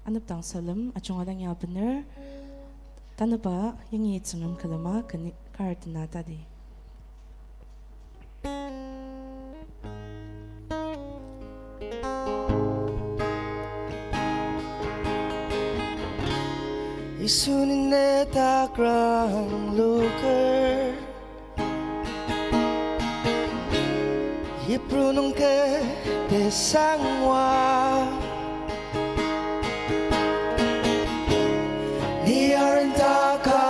Anap tang salam achong adang ya bener tanpa yang ngitsungam kalama kartana tadi. Isunin neta krang luker Yiprunong ke desangwa Niyarin takamali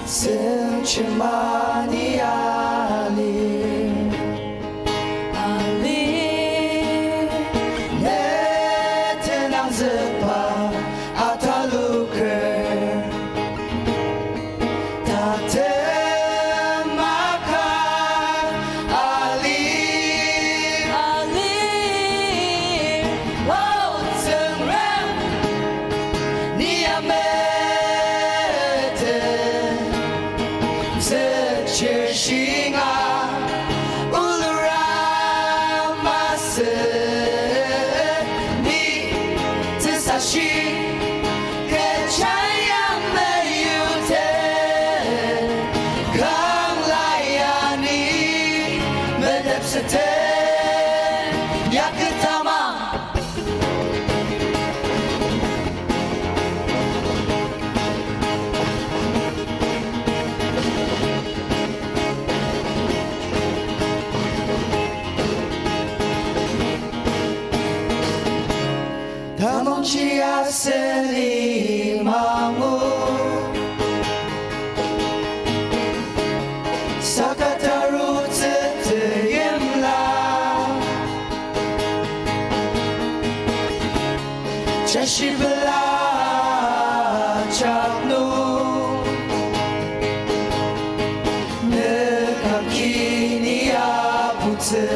Senchemani ali Chia seni mamu Sakataru teteyemla Chashibla chaknu Nekakini apute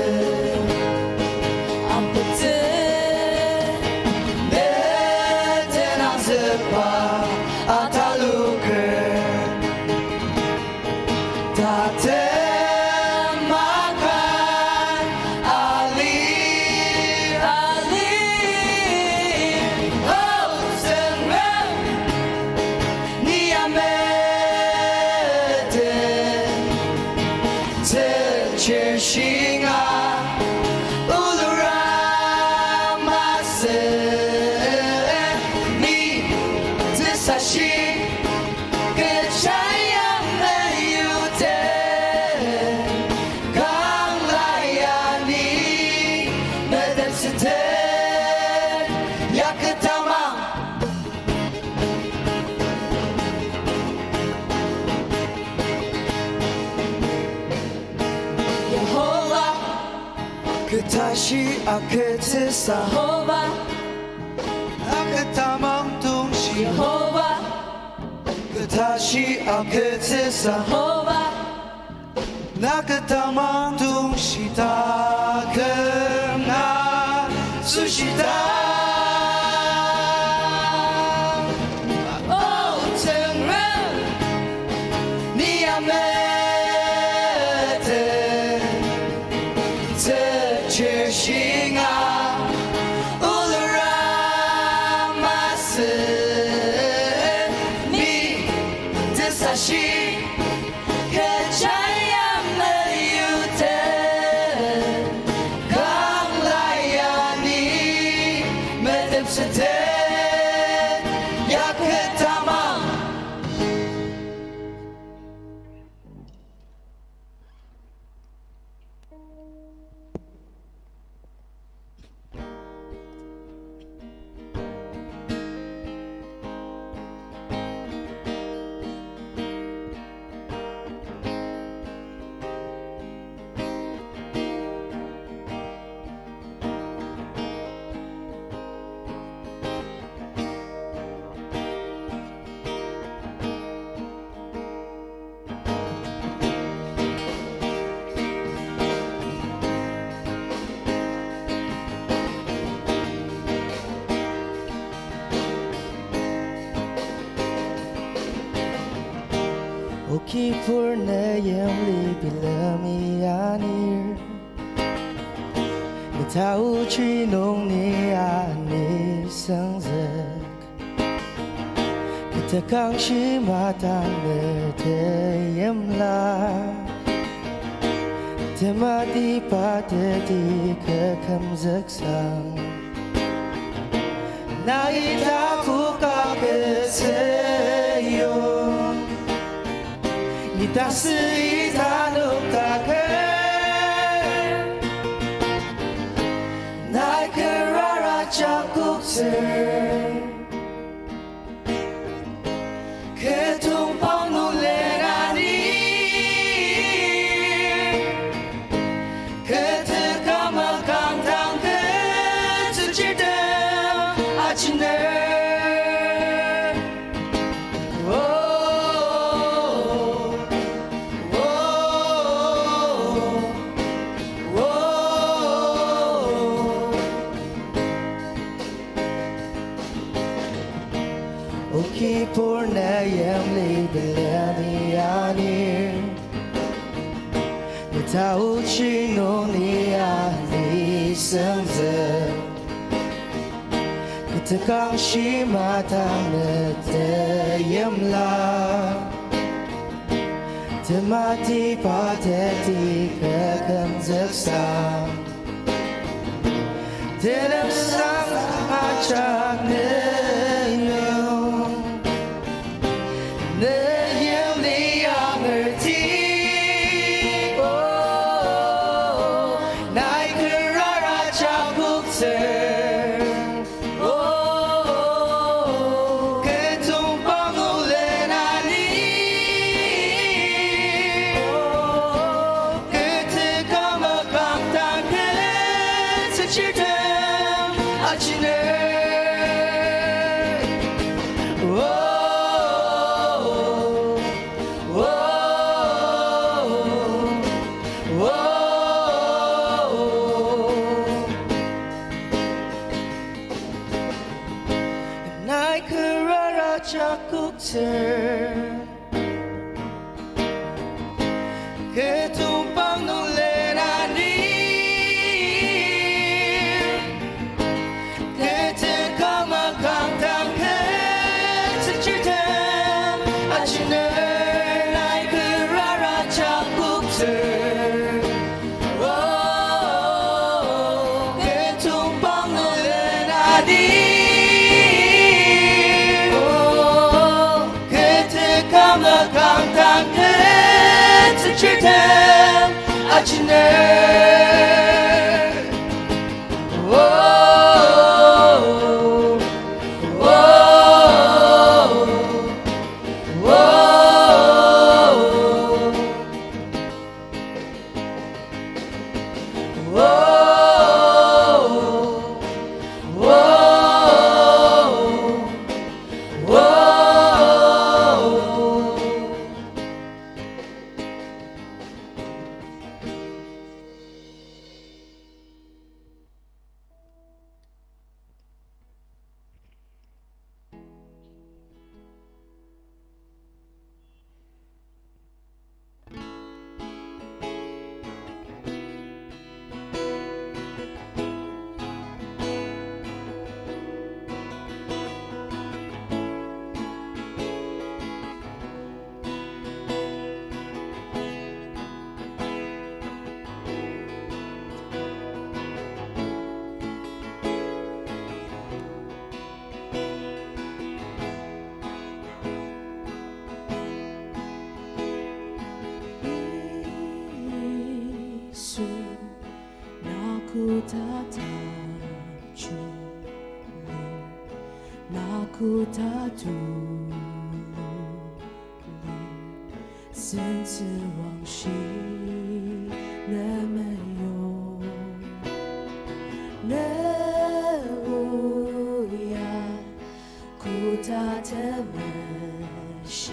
Ketashi akete Sahova Akatamang tungshi Hova Ketashi akete Sahova Nakatamang tungshi takena Sushita Oh Tengren Niyame Chershing Kipur na yamli bilami anir 타우 취농니 아니 성적 그때 강심하다네 대염라 대마디 바데디 그감적상 나이 다 국가겠어요 니 다스이 다 녹다게 나이 그라라 작국ser 그 동방 놀래라니 그 뜨거운 강당 그 수질등 아침에 오키 pornayam libelani ani Nitau chinoni ani sengze Kutekang shimatang neteyemla Temati pateti kekamzeksang Dalam sang acak 그 동방 놀래라니 그 뜨거운 강당 그 스칠등 아침을 나의 그라라 작국들 그 동방 놀래라니 강당 그 스칠등 아침에 나고 다 둘리 센스 왕시 내매요 내 우야 구다 대매시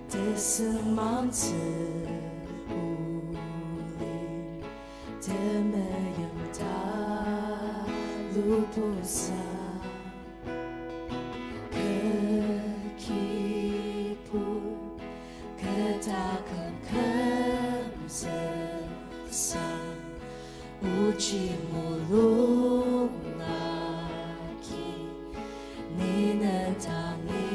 대스만스 우리 대매염다 루보사 그 기쁨 그 작은 감사상 우지 모르나기 니는 당이야로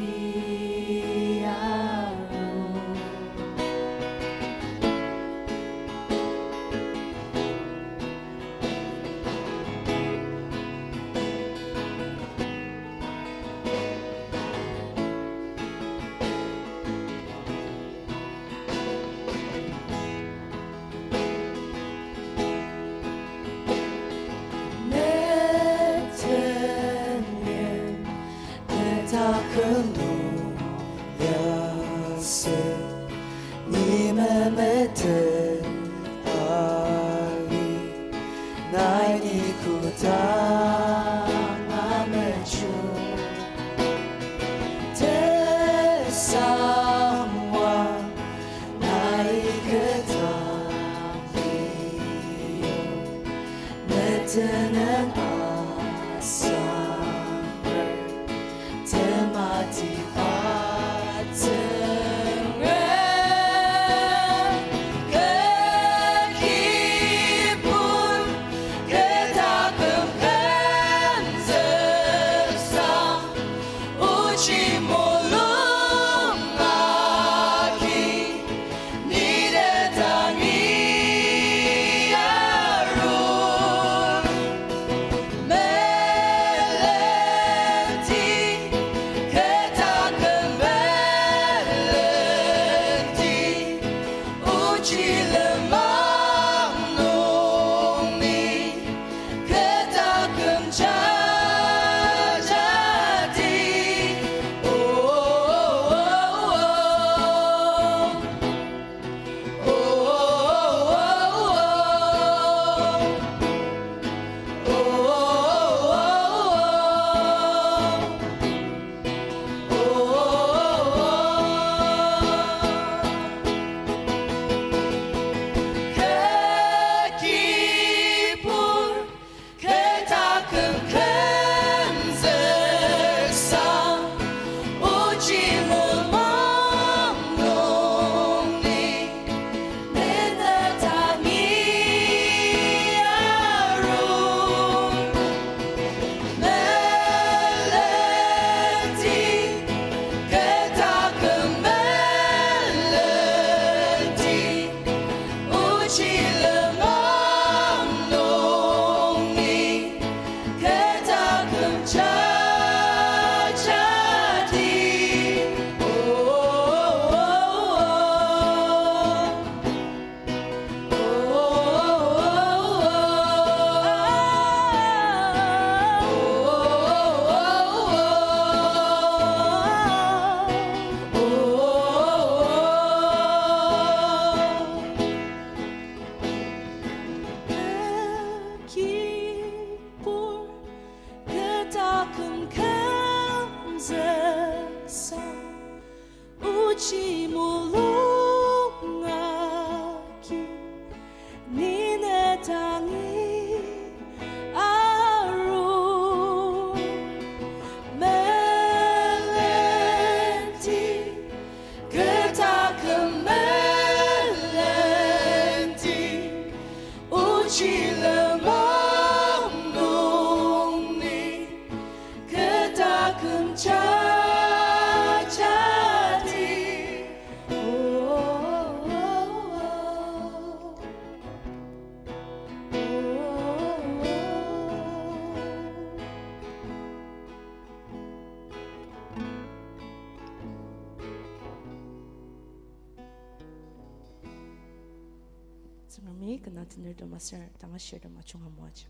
Sangami kena tinir do maser tanga share do machunga moaj.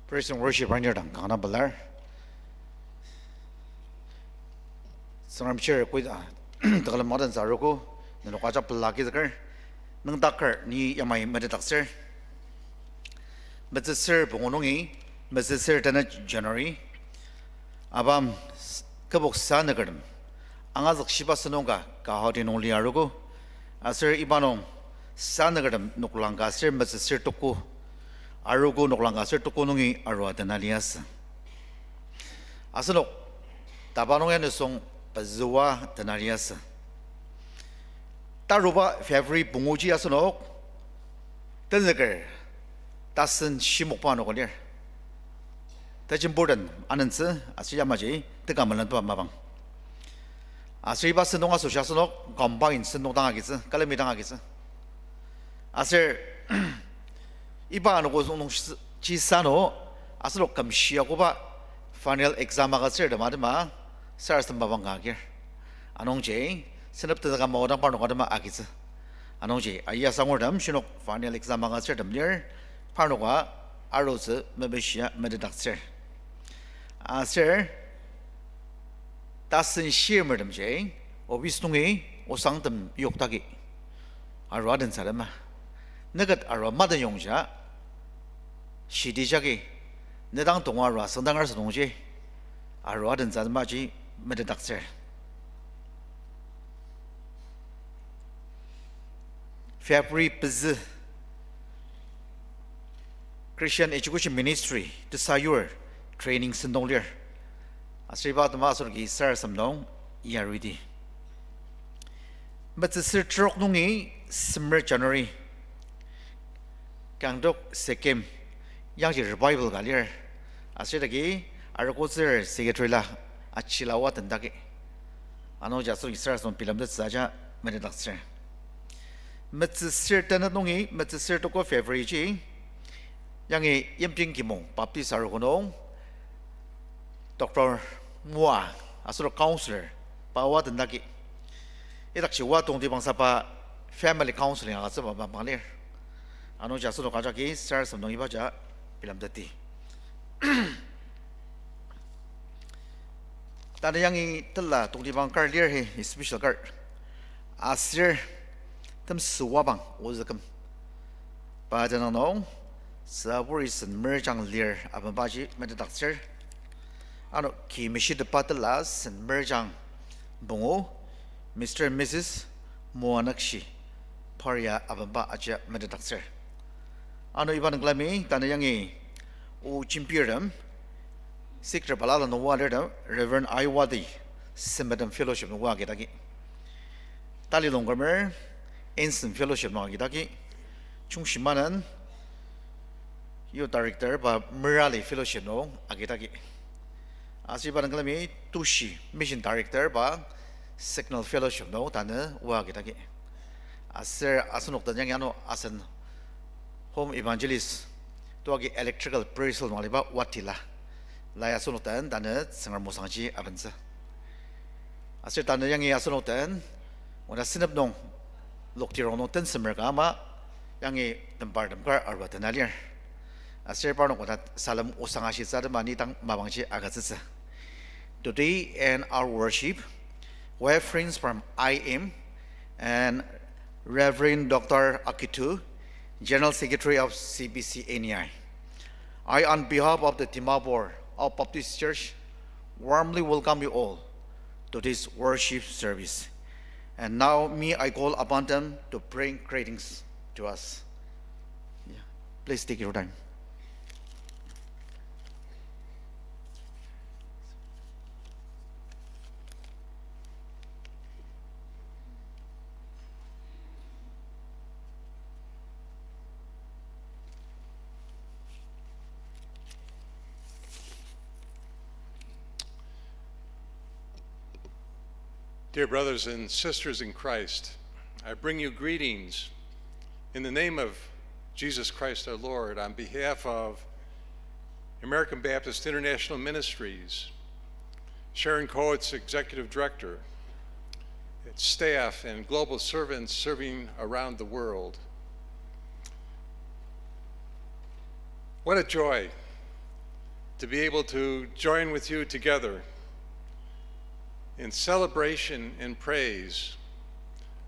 Praise and worship on your Duncan Balar. So I'm sure with the modern Zaruko, the Lokaja Plakizker, Nundakar, Ni Yamai Meditaxer. But the Sir Bonongi, but the Sir Tenet January, Abam Kabok Sanagarden, Angazak Shiba Sononga, Kahotin only Arugo, Asir ibanong sanagadam nuklangga sir masir tuku arugo nuklangga sir tuku nungi arwa danalias. Asanok tabanong yan song pazwa danalias. Taruba February bunguji asanok tenzager tasen shimukpano kolir. Tajim burden ananse asiyamaji tegamalan pa mabang. Asir iba sendong aso asanok combine sendong tangagis kalemi tangagis. Asir iba ano ko nung chisano asanok kamsiya ko ba final exam agasir damadama saras tambabang gagir. Anong jay Sentep tetaga mau orang parno kadama agis. Anong je ayah sangordam shinok final exam agasir damlir parno ka arose mebesya mededaksir. Asir tasen shirmer dam je obis nungi osang dam yoktagi. Arwa den salama. Negat arwa madan yongja shidi jagi nedang tongwa arwa sendang arsa nongje arwa den salama ji mededaksir. February Paz Christian Education Ministry to Sayur Training Sendonglir. Asriba the Master Gisar Samdong Yaridi. But the Sir Trok Nungi Summer January Kangdok Sekem Yang Revival Galir. Asridagi Arakoser Segatrilla Achilawat and Dagi. Ano Jasu Gisar on Pilam the Saja Mededaxer. Sir Tanongi, Sir Toko February G. Yangi Yemping Kimong, Baptist Aragonong, Dr. Mua, a sort of counselor, Pawat and Nagi. It actually what on the Bangsapa family counseling as a Bamalir. I know Jasuno Kajaki, Sars of Noibaja, Pilam the Tea. Tanayangi Tella, Tony Bankar, his special card. As Sir. Tam suwabang uzakam. Pada nong saburis and merjang lear ababaji mededaksir. Ano ki mishi de patalas and merjang bungo Mr. and Mrs. Moanakshi paria ababa aja mededaksir. Ano iban glami tanayangi u chimpiram sikra balala no water Reverend Iwadi Simbadam Fellowship no wagitagi. Tali longamer Instant Fellowship Magidaki, Chungshimanan, you director, but Murali Fellowship no Agitaki. Asibanglami, Tushi, Mission Director, but Signal Fellowship no Tana, Wagitaki. As Sir Asanok the Yangano Asan Home Evangelist, Togi Electrical Prisal Maliba, Watila, Layasunotan, Dana, Sanger Mosanji, Avanza. As Sir Tana Yangi Asanotan, when a sinab no. Look to your own Tensamergama, Yangi, the Bardamgar, or what an alien. A serpent of that Salam Osangashi Sadamanitang Mabanchi Agatsa. Today, in our worship, we have friends from IM and Reverend Dr. Akitu, General Secretary of CBC-NEI. I, on behalf of the Dimapur Ao Baptist Church, warmly welcome you all to this worship service. And now, I call upon them to bring greetings to us. Yeah. Please take your time. Dear brothers and sisters in Christ, I bring you greetings in the name of Jesus Christ our Lord on behalf of American Baptist International Ministries, Sharon Coe, its Executive Director, its staff and global servants serving around the world. What a joy to be able to join with you together in celebration and praise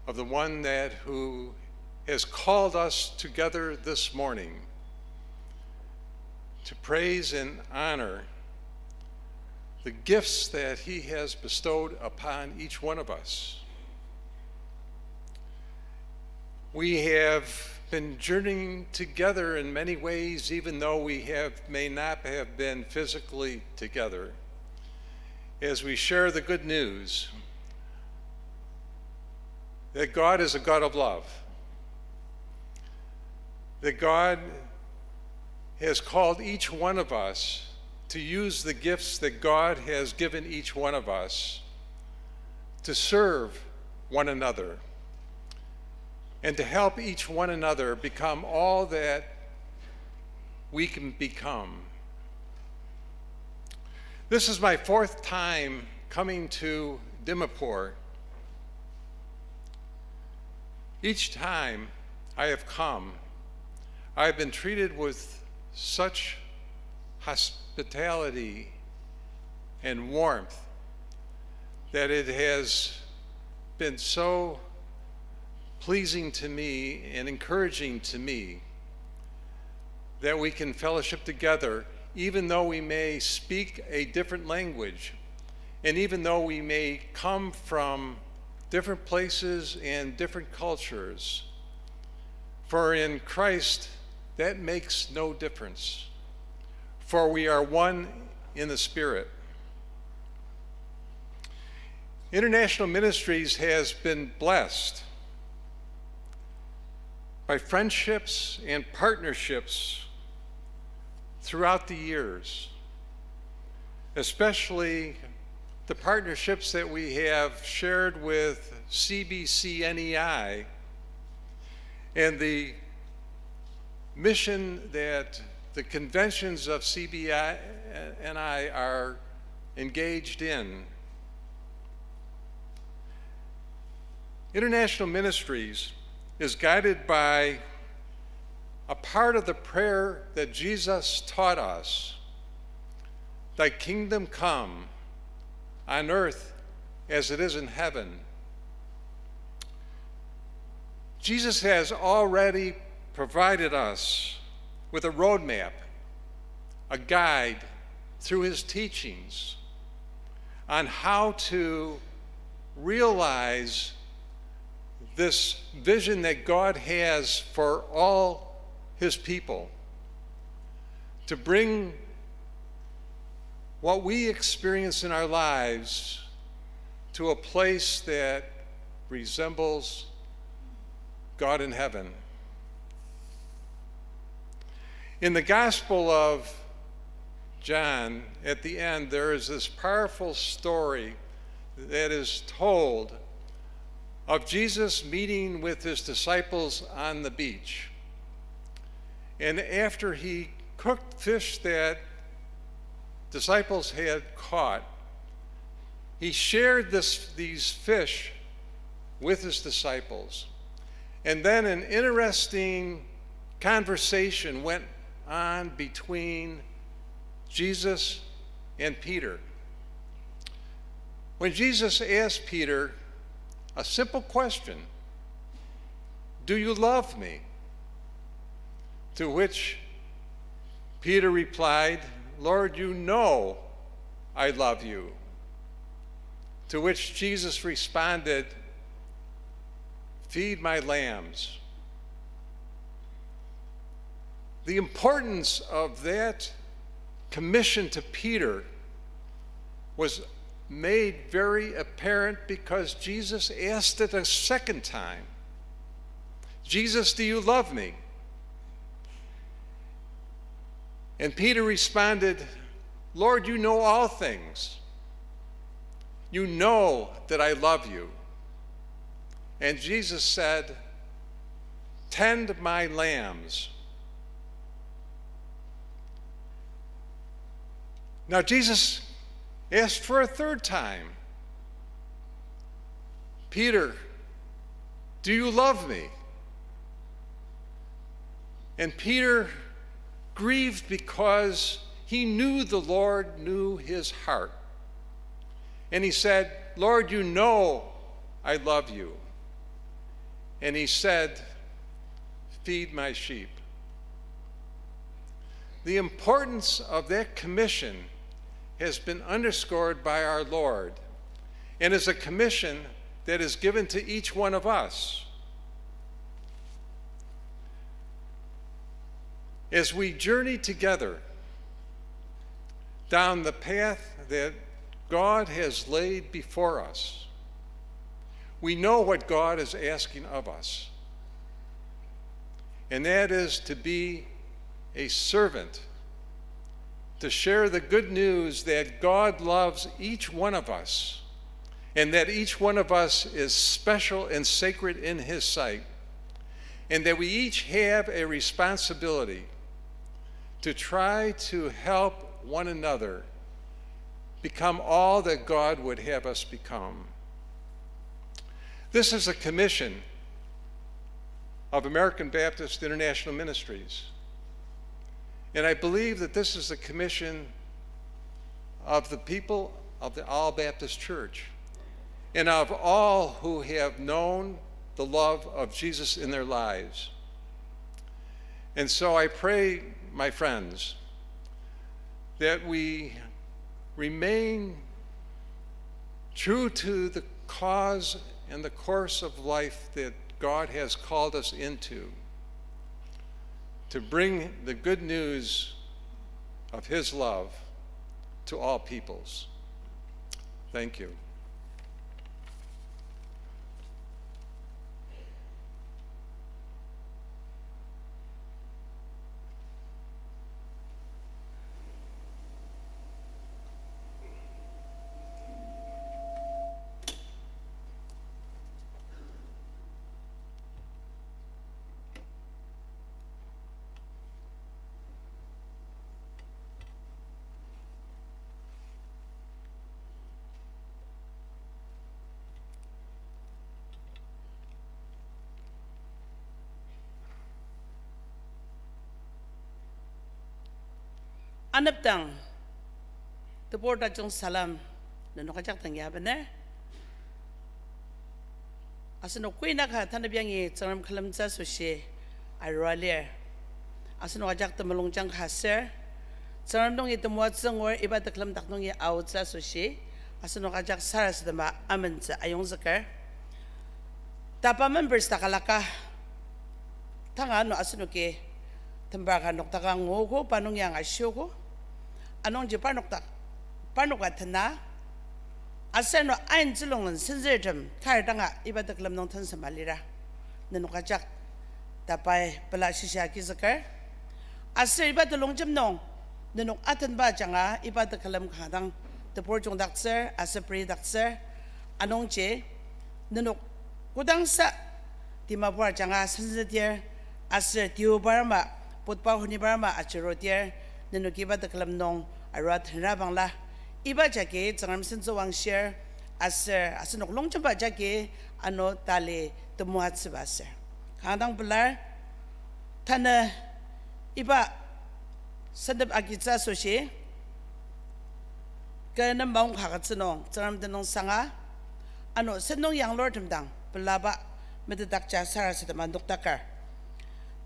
of the one who has called us together this morning to praise and honor the gifts that he has bestowed upon each one of us. We have been journeying together in many ways, even though we may not have been physically together, as we share the good news that God is a God of love, that God has called each one of us to use the gifts that God has given each one of us to serve one another and to help each one another become all that we can become. This is my fourth time coming to Dimapur. Each time I have come, I have been treated with such hospitality and warmth that it has been so pleasing to me and encouraging to me that we can fellowship together, even though we may speak a different language, and even though we may come from different places and different cultures. For in Christ, that makes no difference, for we are one in the Spirit. International Ministries has been blessed by friendships and partnerships throughout the years, especially the partnerships that we have shared with CBCNEI and the mission that the conventions of CBNI are engaged in. International Ministries is guided by a part of the prayer that Jesus taught us: "Thy kingdom come on earth as it is in heaven." Jesus has already provided us with a roadmap, a guide through his teachings on how to realize this vision that God has for all his people, to bring what we experience in our lives to a place that resembles God in heaven. In the Gospel of John, at the end, there is this powerful story that is told of Jesus meeting with his disciples on the beach. And after he cooked fish that disciples had caught, he shared these fish with his disciples. And then an interesting conversation went on between Jesus and Peter. When Jesus asked Peter a simple question, "Do you love me?" To which Peter replied, "Lord, you know I love you." To which Jesus responded, "Feed my lambs." The importance of that commission to Peter was made very apparent because Jesus asked it a second time. "Jesus, do you love me?" And Peter responded, "Lord, you know all things. You know that I love you." And Jesus said, "Tend my lambs." Now Jesus asked for a third time, "Peter, do you love me?" And Peter grieved because he knew the Lord knew his heart. And he said, "Lord, you know I love you." And he said, "Feed my sheep." The importance of that commission has been underscored by our Lord, and is a commission that is given to each one of us. as we journey together down the path that God has laid before us, we know what God is asking of us, and that is to be a servant, to share the good news that God loves each one of us, and that each one of us is special and sacred in His sight, and that we each have a responsibility to try to help one another become all that God would have us become. This is a commission of American Baptist International Ministries. And I believe that this is a commission of the people of the Ao Baptist Church and of all who have known the love of Jesus in their lives. And so I pray, my friends, that we remain true to the cause and the course of life that God has called us into, to bring the good news of His love to all peoples. Thank you. Anaptang, the board at John Salam, the Nokajak Yabane. As no queen of Tanabiangi, Taram Kalamza Sushi, I rally. As no Ajak the Malongjang Hasser, Sarandong it the Watson or Iba the Clam Taknongi out Sushi, as no Ajak Saras the Ma Amens Ayonzaka. Tapa members Takalaka Tangano Asunuke, Tambaka Noktakang Wogo, Panongyang Ashogo. Anong Japan Panokatana Aseno Ein Zilong and Sensitum, Karadanga, Iba the Clam Nonton Samalira, Nanokajak, Tapai Palashisha Kizaka. As say about the Longjam no, the no Atenba Janga, Iba the Kalam Kadang, the Portong Doctor, as a pre doctor, Anong Che, the no Kudangsa, Dimapur Janga, Sensitive, as a Tiu Barma, Putpa Hunibarma, Acherotier. Nenu kiba the kalam nong arat rabangla iba jake tangam senso wang share as nok long chamba jake ano tale temuat sebase kadang belar tana iba Sentep agitza soshi kana maung khagat senong tangam denong sanga ano senong yang lord temdang belaba mededak jasara seteman doktakar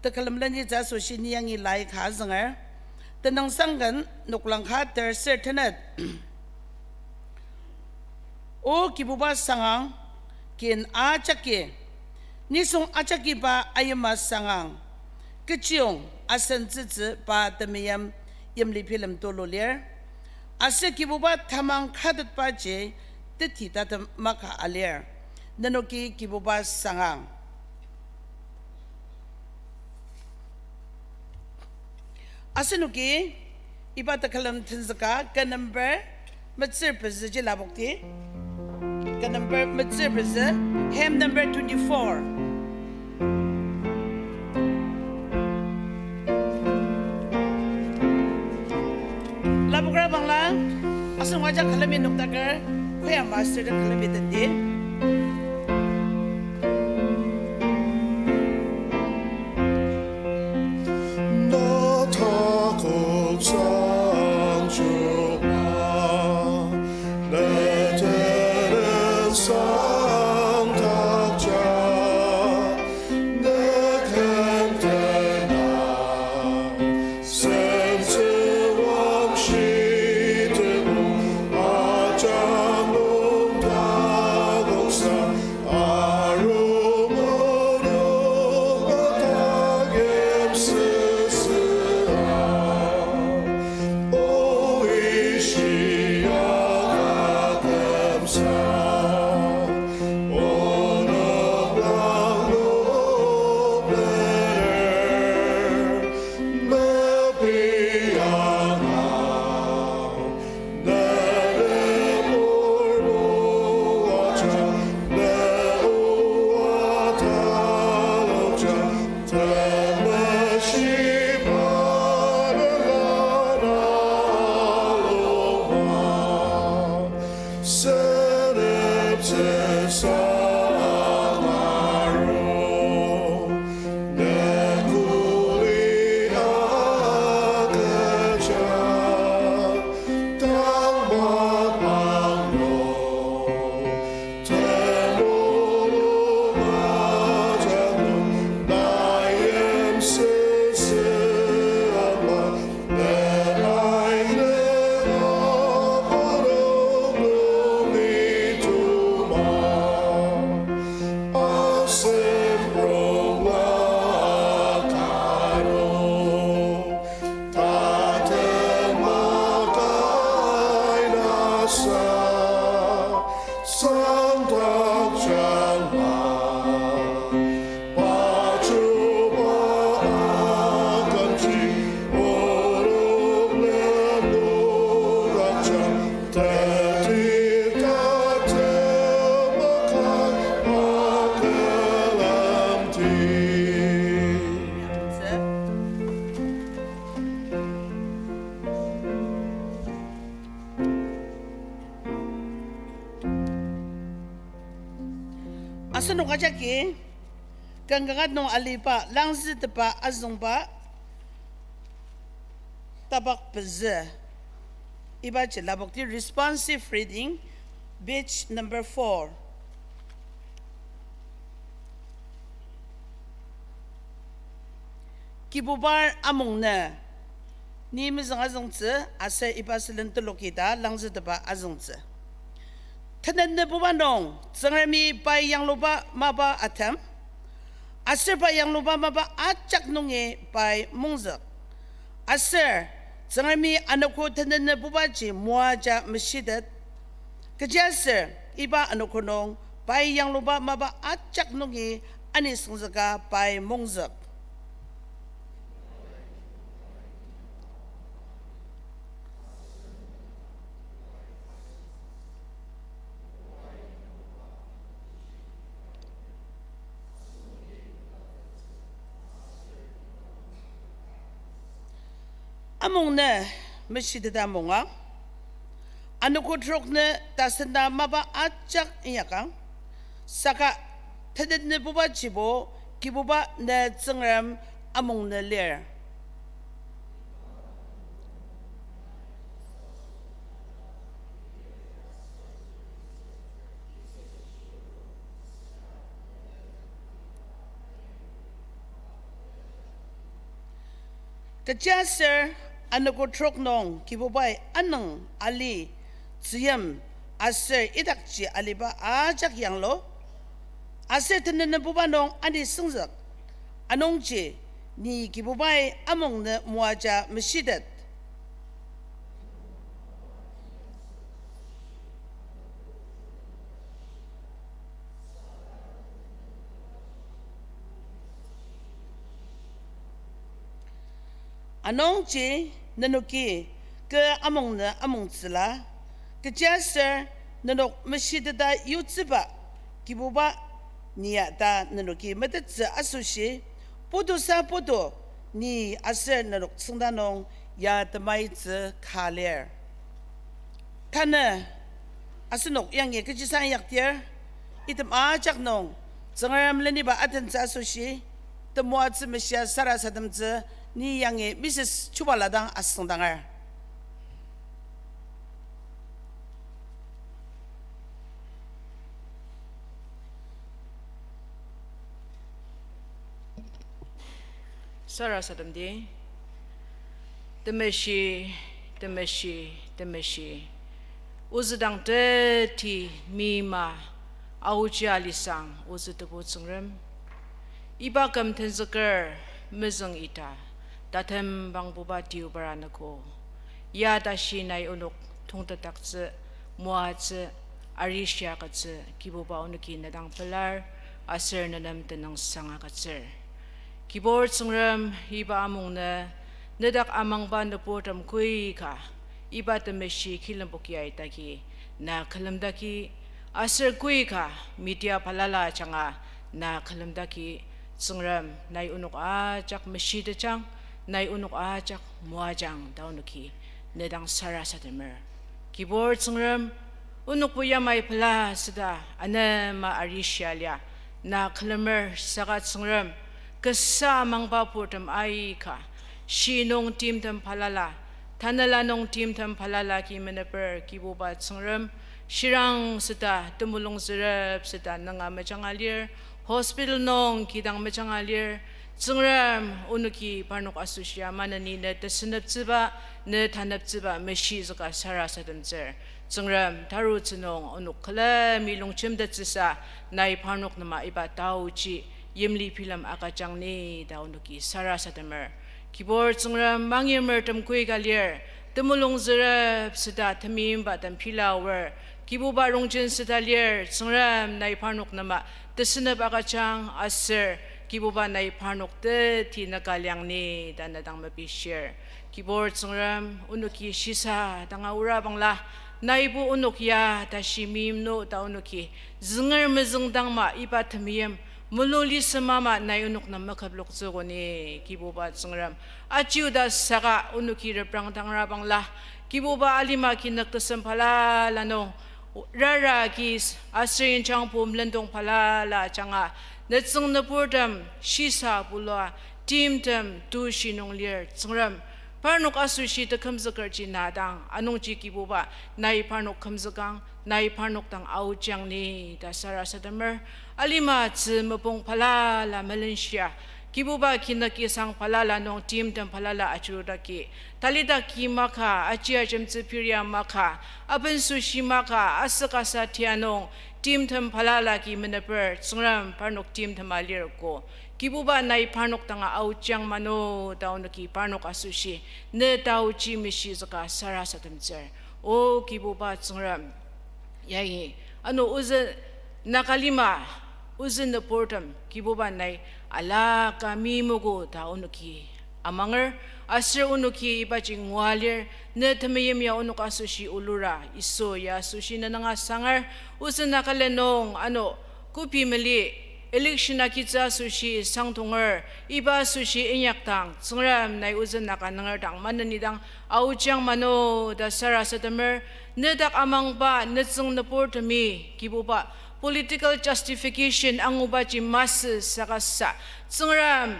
the kalam lani za soshi ni yang ilai khazangar Tenang sanggan nuklang hater sertenet. O kibubas sangang kin achake. Nisong achaki ba ayamas sangang. Keciong asan zizi ba temiyam yamli film tololir. Asa kibubat tamang kadat pa je titi tatam maka alir. Nanoki kibubas sangang. Asanuki, iba takalam tinzaka, ka number, matsirpaz jilabokti, ka number matsirpaz, hem number 24. Labokra bangla, asan wajak kalamin nuktakar, kuya master dan kalamin tandi. Asano kajaki kangangat nong alipa langzi tepa azongba tabak peze iba labok di responsive reading page number 4. Kibubar Amungnu ni mizang azongze ase iba silentolokida langzi tepa azongze Tenan ne bubanong, zangrami pa yang lupa maba atam, aser pa yang lupa maba acak nunge pa mungzak. Aser, zangrami anako tenan ne bubaji muaja mesyidat, kejaser iba anako nong pa yang lupa maba acak nunge anis ngzaka pa mungzak. Amungnu mesyidada monga anu ko trokne tasenda maba acak inyakang saka tedne buba jibo kibuba ne zengram amungnu ler Kejaser anako trok nong kibubai anang ali ziyam aser idakji aliba ajak yang lo aser tenen buba nong ani sengzak anongji ni kibubai amungnu muaja mesyidat Anongji nanuki ke amungnu amungzila kejaser nanok mesyidada yuziba kibuba niata nanuki medatze asushi podo sa podo ni aser nanok sengdanong ya temaize kaler Tana asenok yang ye kejisan yaktir item ajak nong zengaram leni ba atenze asushi temuatze mesya sarasadamze ni yang e Mrs. Chubaladang asengdangar. Sarah sadamdi. Temeshi. Uzadang ti mima auji alisang uzadabu tsungrem. Iba kam tenzakar mizang ita. Datem bang buba diu baranako. Ya dashi nai unuk tungtatakze muatze arisha katze kibuba unuki nadang pelar aser nanam tenang sanga katzer. Kibor tsungram iba amungnu nadak amang ba naportam kui ka iba temeshi kilambuki ay taki na kalamdaki asir kui ka media palala changa na kalamdaki tsungram nai unuk ajak mashida chang nai unuk ajak muajang daunuki nedang sarasatemer keyboard tsungram unuk puya mai pala sada anama arishalia na kalamer sagat tsungram kesa mangpa putam aika shinong tim tam palala tanala nong tim tam palala ki menaper ki boba tsungram shirang sita tumulong zerap sita nanga machangalir hospital nong kidang machangalir tsungram unuki parnok asusya manani na tasanap tsiba na tanap tsiba meshi zaka sarasadam zer tsungram taru tsunong unuk kala milong chimda tsisa nai parnok nama iba tauchi yimli pilam akachang ni da unuki sarasadamar keyboard tsungram mangyemer tam kui galir tumulong zerap sita tamim ba tam pilawer kibuba rongjin sita lir tsungram nai parnok nama tasanap akachang asir kibuba nai parnok te ti nakalyang ni da nadang mapishir keyboard tsungram unuki shisa tanga ura bangla naibu unuk ya ta shimim no ta unuki zingar mezung dangma iba tamiyam mululi samama nai unuk na makablok zogoni kibuba tsungram achiu da saga unuki reprang tangra bangla kibuba alima kinak tasam pala lano rara kis asrin changpum lendong pala la changa netsung napurdam shisa bulwa timtam tu shinong lir tsungram parnok asushi te khamzakar chi nadang anong chi kibuba nai parnok khamzakang nai parnok tang au chang ni da sarasadamar alima tsu mapong pala la Malaysia kibuba kinaki sang pala la nong tim tam pala la achuda ki talida ki maka achia jamtsu piria maka aben sushi maka asaka sa tianong tim tam pala la ki menaper tsungram parnok tim tam alir ko kibuba nai parnok tanga au chang mano daunaki parnok asushi ne dauchi mishi zaka sarasatam zer o kibuba tsungram yai ano uza nakalima uzin the portam kibuba nai ala kami mugo daunuki amangar asir unuki ibajing walir ne tamayim ya unuk asushi ulura iso ya sushi na nga sangar uzin nakalenong ano kupi mali election akitsa sushi sangtongar iba sushi inyaktang tsungram nai uzan nakanangar dang mananidang auchang mano da sarasadamar nedak amang ba netsung naportami kibuba political justification ang ubaji mas sakasa tsungram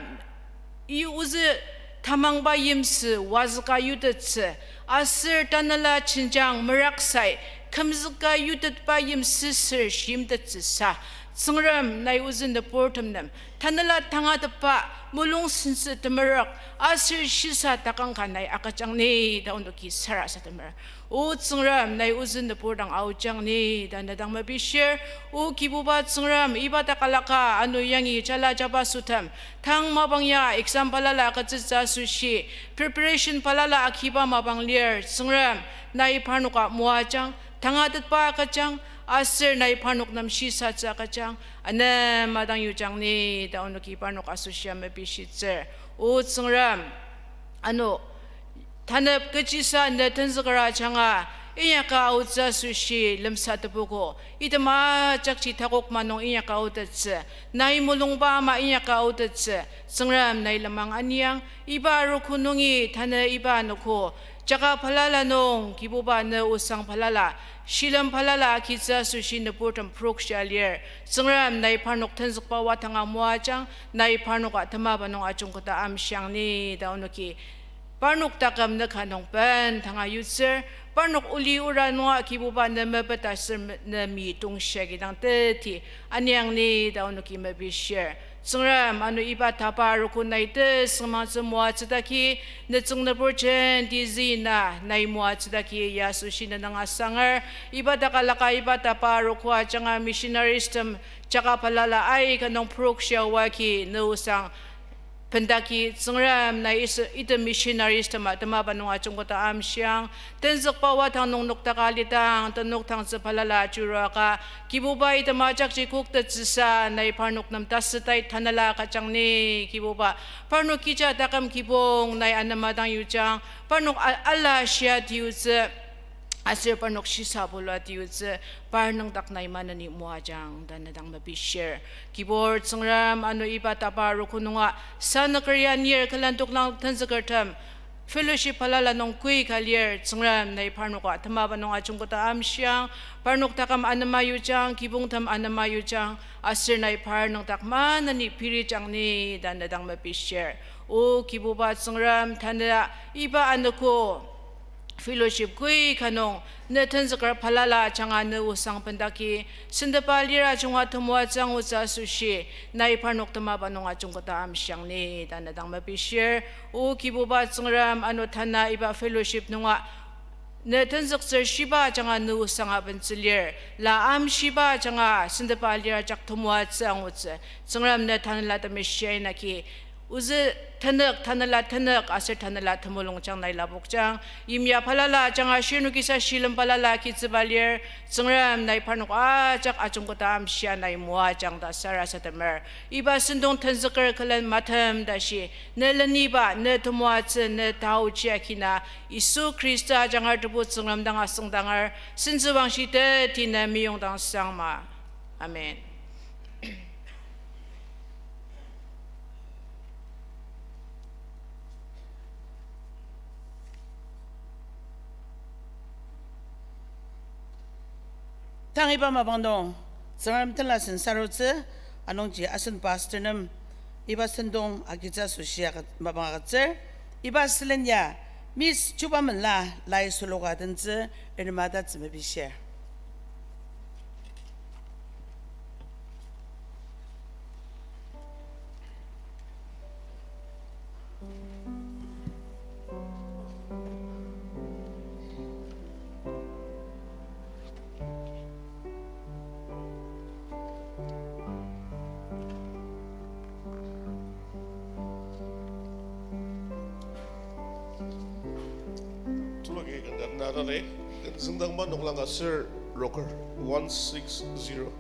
yu uze tamang ba yimsi wazka yudatse asir tanala chinjang meraksai kamzka yudat ba yimsi sir shimdatse sa tsungram nai uzin the portam nam tanala tanga pa mulung sinse tamarak asir shisa takang kanai akachang ni da undoki sara sa tamar o tsungram nai uzin the portang auchang ni da nadang mabishir o kibuba tsungram iba takalaka anu yangi chala jaba sutam tang mabangya exam palala katsa sushi preparation palala akiba mabang lier tsungram nai parnuka muachang tanga pa kachang asir nai parnok nam shisa cha kachang ana madang yujang ni da unuki parnok asusya mabishitser o tsungram ano tanap kachisa na tanzakara changa inyaka utsa sushi lamsa tapuko itama chakchi takok manong inyaka utatse nai mulung ba ma inyaka utatse tsungram nai lamang anyang iba rukunungi tana iba noko chaka palala nong kibuba na usang palala shilam palala kitsa sushi na portam prokshalier tsungram nai parnok tanzukpa watanga muachang nai parnok atama banong achung kota amsyang ni daunoki parnok takam na kanong pen tanga user parnok uli ura noa kibuba na mabatasir na mitong shagi dang teti anyang ni daunoki mabishare tsungram anu iba tapa rukun nai te sama semua cedaki na tsung na porchen di zina nai mua cedaki ya sushi na nang asangar iba takalaka iba tapa rukwa changa missionaries tam chaka palala ay kanong proksya waki na usang pendaki tsungram na ita missionaries tama banong achong kota amsyang tenzak pa watang nong nuktakalitang tanok tang sa palala churaka kibuba ita majak chikuk tatsisa na iparnok nam tasatay tanala kachang ni kibuba parnok kicha takam kibong na anamadang yujang parnok ala siya tiyuze Asir panok shisa bola tiuze parnang taknay manani muajang dan nadang mabishare. Keyboard sangram ano iba taparu kununga sana Korean year kalantok lang tansakartam. Fellowship palala nong kui kalier sangram na iparnuka tamaba nong achung kota amsyang parnok takam anamayujang kibung tam anamayujang asir na iparnang takman nani pirijang ni dan nadang mabishare. O kibubat sangram tanda iba anako fellowship kui kanong ne tanzakar palala changa ne usang pendaki sindapalira chungwa tumwa chang uza sushi na iparnok tamaba nong achung kota amsyang ni dan nadang mabishare o kibuba tsangram ano thana iba fellowship nunga ne tanzak sir shiba changa ne usang abentsilir la am shiba changa sindapalira chak tumwa chang uza tsangram ne thanala tamishye na ki uze tanala tanak asir tanala tamulong chang nai labok chang imya palala chang ashinu kisa shilam palala kitsabalir sangram nai parnok chak achung kota amsya nai mua chang da sara satamer iba sindong tanzakar kalan matam da shi ne laniba ne tumwa chen ne tau chia kina Isu Krista jangar tebut sangram dang asang dangar sinzubang shite tina miyong dang sangma. Amen. Tang iba mabangdong sangram tala sen sarutse anong ji asen pastor nam iba sendong agitza susia mabangatse iba selenya Miss Chuba menla lai suloga denze enmada zmebishe Nadale, Sentong nong Sir Rocker 160.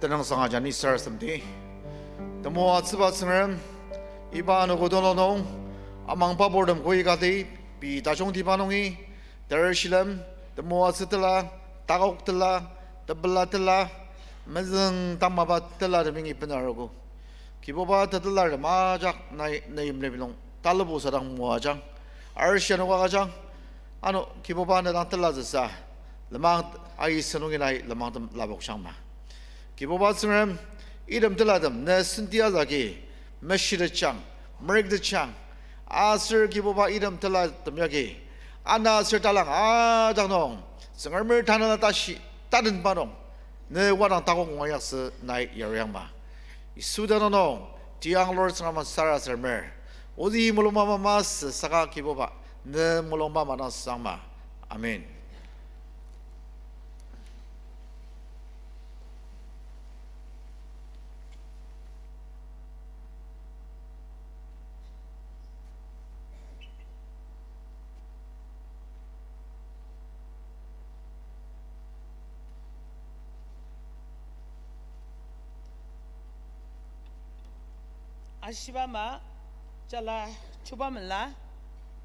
tenang sangaja ni sar samti tamo atsuba sngam iba no godolonong amang pabordam koi kati pi tachong di panongi tershilam tamo atsutla takok tla tabla tla mazang tamabat tla mingi penarogo kiboba tadlar majak nai mlebilong talbo sarang muajang arshano wagajang ano kiboba na tla zasa lamang ai sanungi nai lamang tam labok shangma kiboba sngam idam teladam na sintia zagi mashira chang merg de chang asir kiboba idam teladam yagi ana sir talang jangnong sengarmer tanana tashi taden panong ne wadang takong ngayaks nai yaryang ma isudanono tiang lord sama sara sermer odi muloma mas saka kiboba ne muloma mana sama amen. 아시바마 잘라 추바면라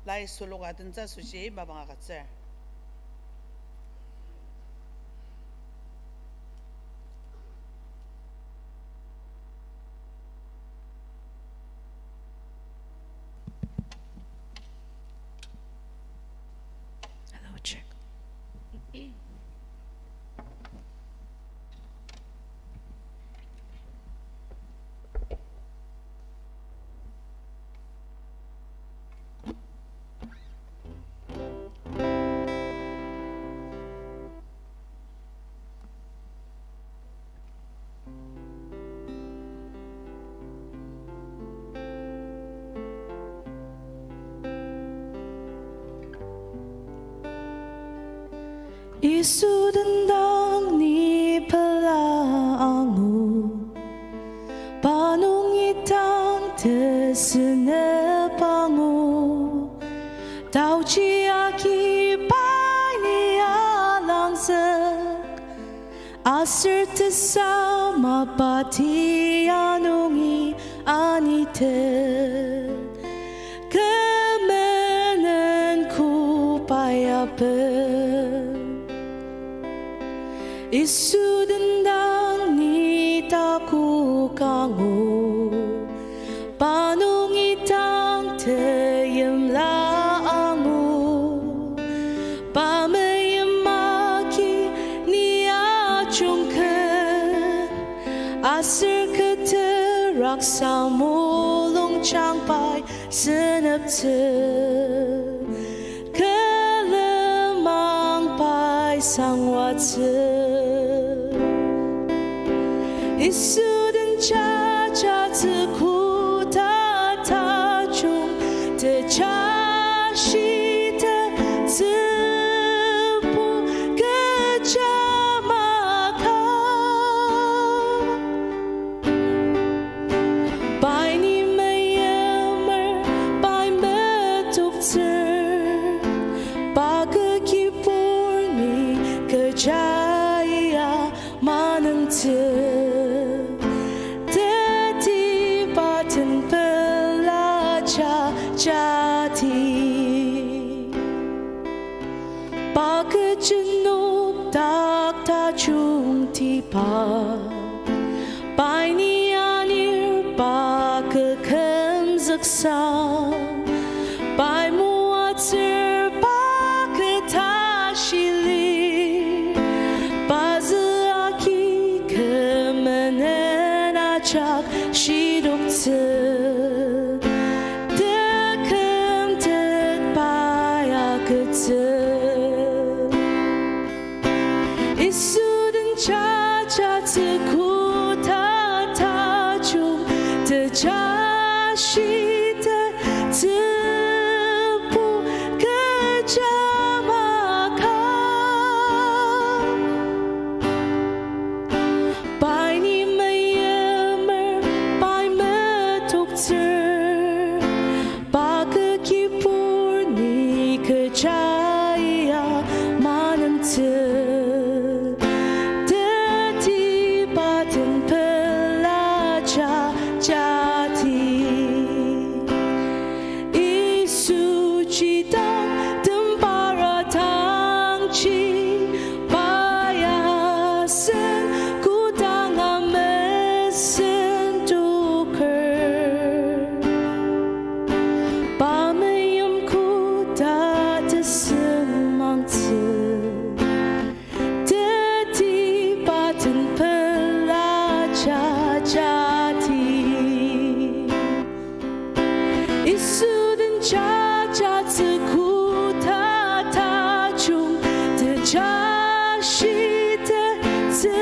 라이 솔로가 든자 수시 마방아 같세 Hello, check. Isudendang ni pelangu Panung itang tesenepangu Tau ciaki pai ni alangsek Asir tesama pati anungi anite Kemenen ku payape Isudendang ni taku kangu Panung itang teyem laangu Pamayem maki ni achungken Asir keterak samulung changpai senep te Kelemang pai sangwat te Isuden caca teku tata chung te cashi te tepu kecamakan Bai ni meyemer bai betuk ter Baga kipur ni kejaya maneng te Jati Baka jenup tak ta chung tipa Bai ni anir baka kemzaksa Bai muatir baka tashili Baza aki kemenen ajak shiduk te Isuden caca teku tata chung te cashi te tepu kecamakan Bai ni meyemer bai metuk ter Baga kipur ni kejaya manem te Deti batin 예수는 찾아 듣고 다 중 그 자신의 뜻보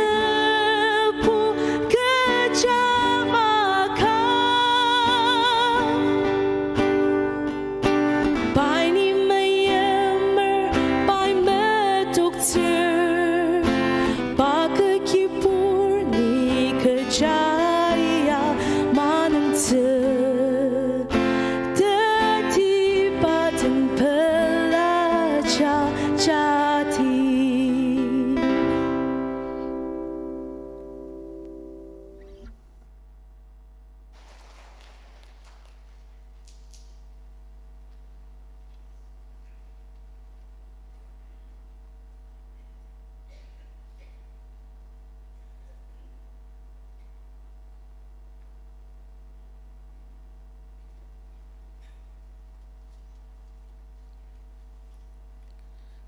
그 자막한 By ni mây emmer by me doctor Ba cái kipur ni cái jaya 많은 뜻 뜻이 받은 플라자 자티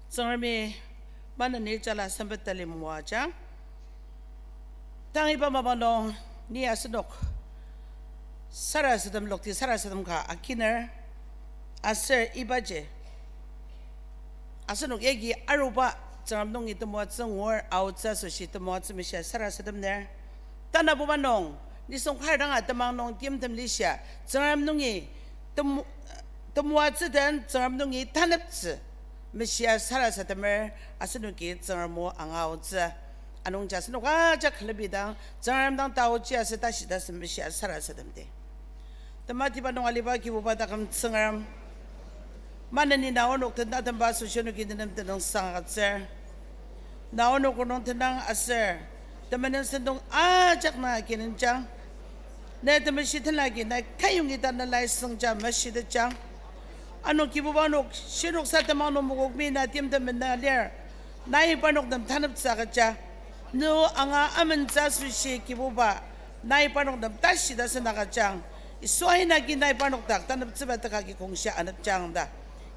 정말 많은 일자라 선배들이 모아자 땅이 밤아봐노 니 아스녹 살아서듬 록티 살아서듬 가 아키늘 아슬 이바제 아스녹 얘기 아루바 정암동이 또 모아 정월 아웃자 소시 또 모아 쯤이시야 살아서듬 내 따나 보바농 니송 활당아 떠망농 띠엄뜸 리시야 정암동이 또 모아 쯔든 정암동이 탄업즈 Mesia salah satu mer asal kita jangan mau angau je, anong jas nuk aja kelebih dah, jangan dang tahu je asal tak sida mesia salah satu mende. Tempat tiba nong alibah kibu pada kam jangan mana ni naon nuk tentang tempat sosial nuk kita nem tentang sangat je, naon nuk nong tentang asal, teman yang sendong aja nak kini jang, ne teman siapa lagi, ne kayung kita nalai sengjam masih de jang. Ano kibubanok sinok sa tamang numugog mina tiam tamen na ler nai panok dam tanap sa kacha no anga aman sa sushi kibuba nai panok dam tashi da sa nakachang isuay na ginay panok tak tanap sa bata kaki kung siya anap chang da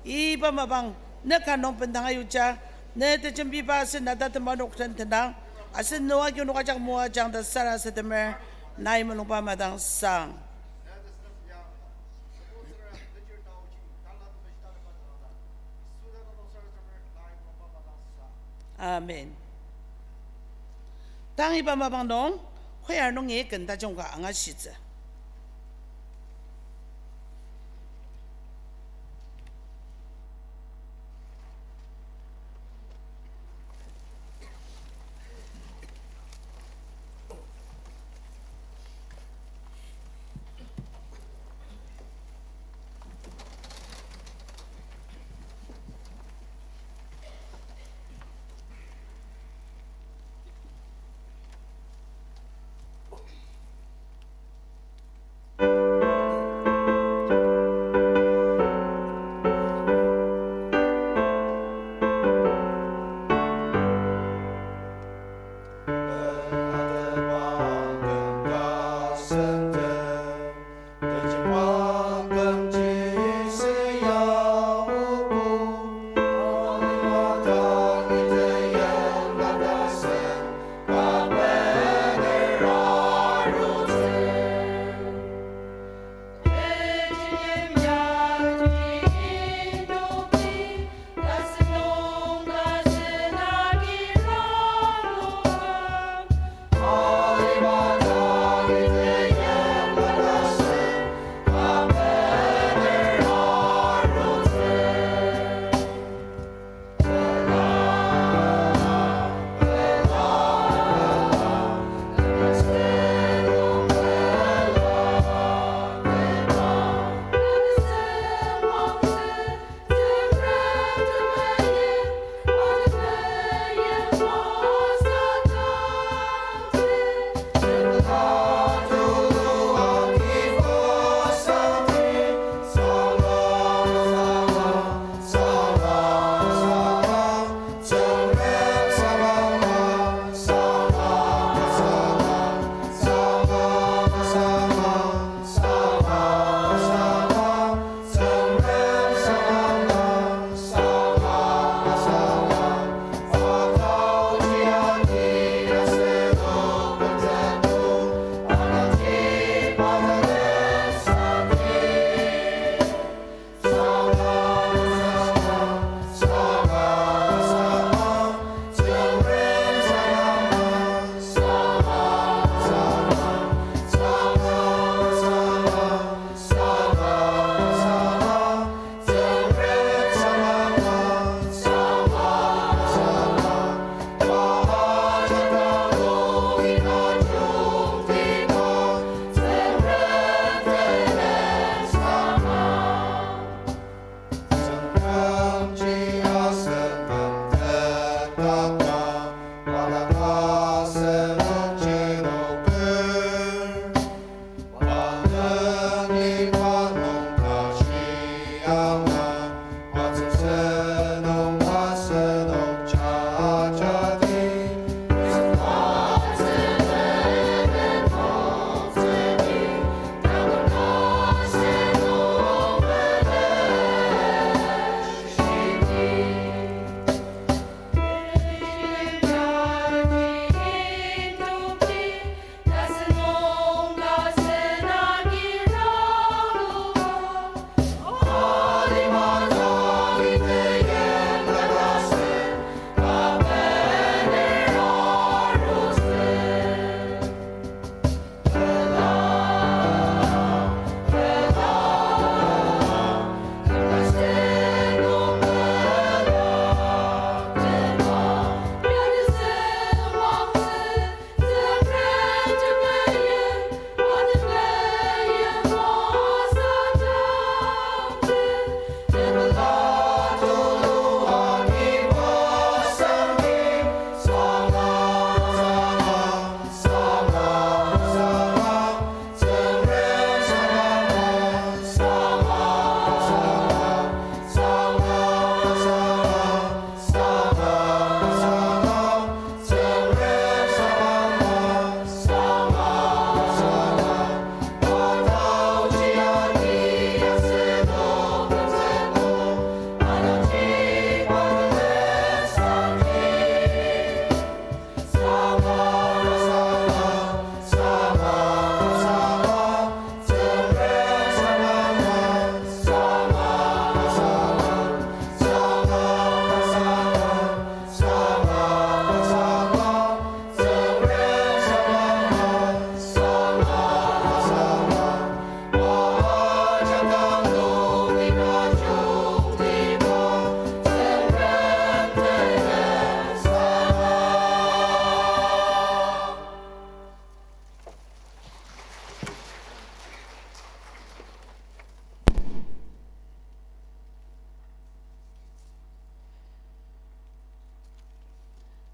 iba mabang nakanong pendangayo cha na tajambi pa sa natatamanok tan tanang asin no agyo no kachak mua chang da sara sa tamer nai manong pa madang sang Amen. Tang iba mabang dong,会儿弄也跟大众个安个西子。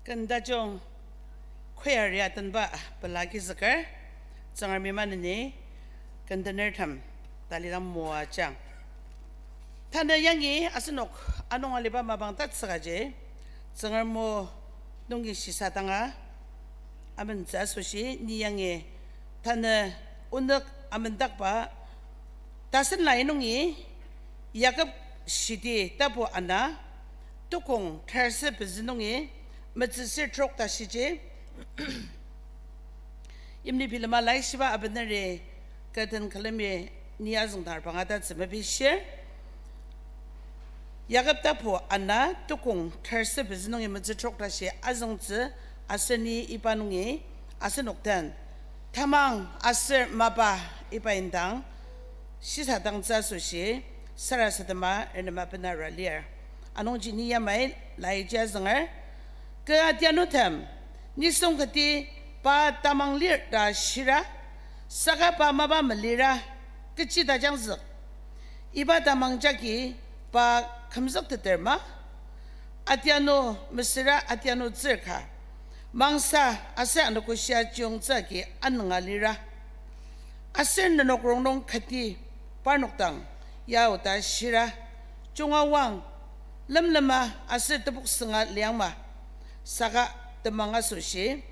Kanda jong kwaya ria tan ba pelagi zakar zangar miman ni kanda nertam taliram mua chang. Tanda yangi asenok anong aliba mabang tat sagaje zangar mo nungi sisa tanga amen zasoshi ni yangi tanda unak amen dakba tasen lai nungi yakap shidi tapo ana tukong terse bezinungi Matsir trok ta shije imni bilama lai shiba abnare katan kalame niyazung dar pangata tsmabi share yagap ta po anna tukung terse biznong matsir trok ta she azung tse asani ipanungi asenoktan tamang aser maba ipaindang shisa dang tsa so she sarasatama enma panara lier anong jiniya mai lai jazungar ke atianutam nisong kati pa tamang lir da shira saka pa maba melira kecil da jangzik iba tamang jaki pa kamzak terma atiano mesira atiano zirka mangsa asa anoko sia jong zaki anngalira asen nanok rongnong kati parnoktang yao da shira jongawang lemlema ase tepuk senga liangma saka temanga sushi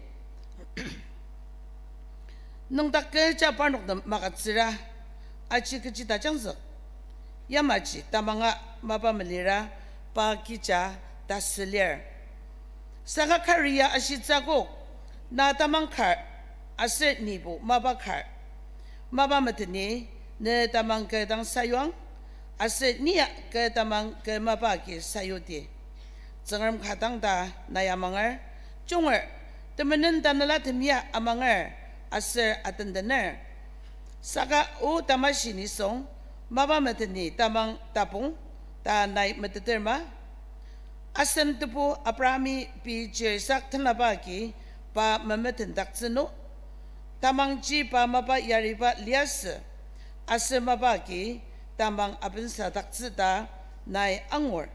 nung tak kerja panuk dem makatsira aci kecita jangsa yamaci tamanga maba melira pa kica taslier saka karya asitzago na tamang kar ase nibu maba kar maba mateni ne tamang ke dang sayuang ase niya ke tamang ke maba ki sayuti Zangaram katang da nayamangar, junger, temenin danala temia amangar, aser atendener. Saka u tamasini song, maba meteni tamang tapung, ta nai meteterma. Asen tupu aprami pi jesak tenabaki pa memeten dakseno. Tamang ji pa maba yariba lias, aser mabaki tamang abensa daksita nai angor.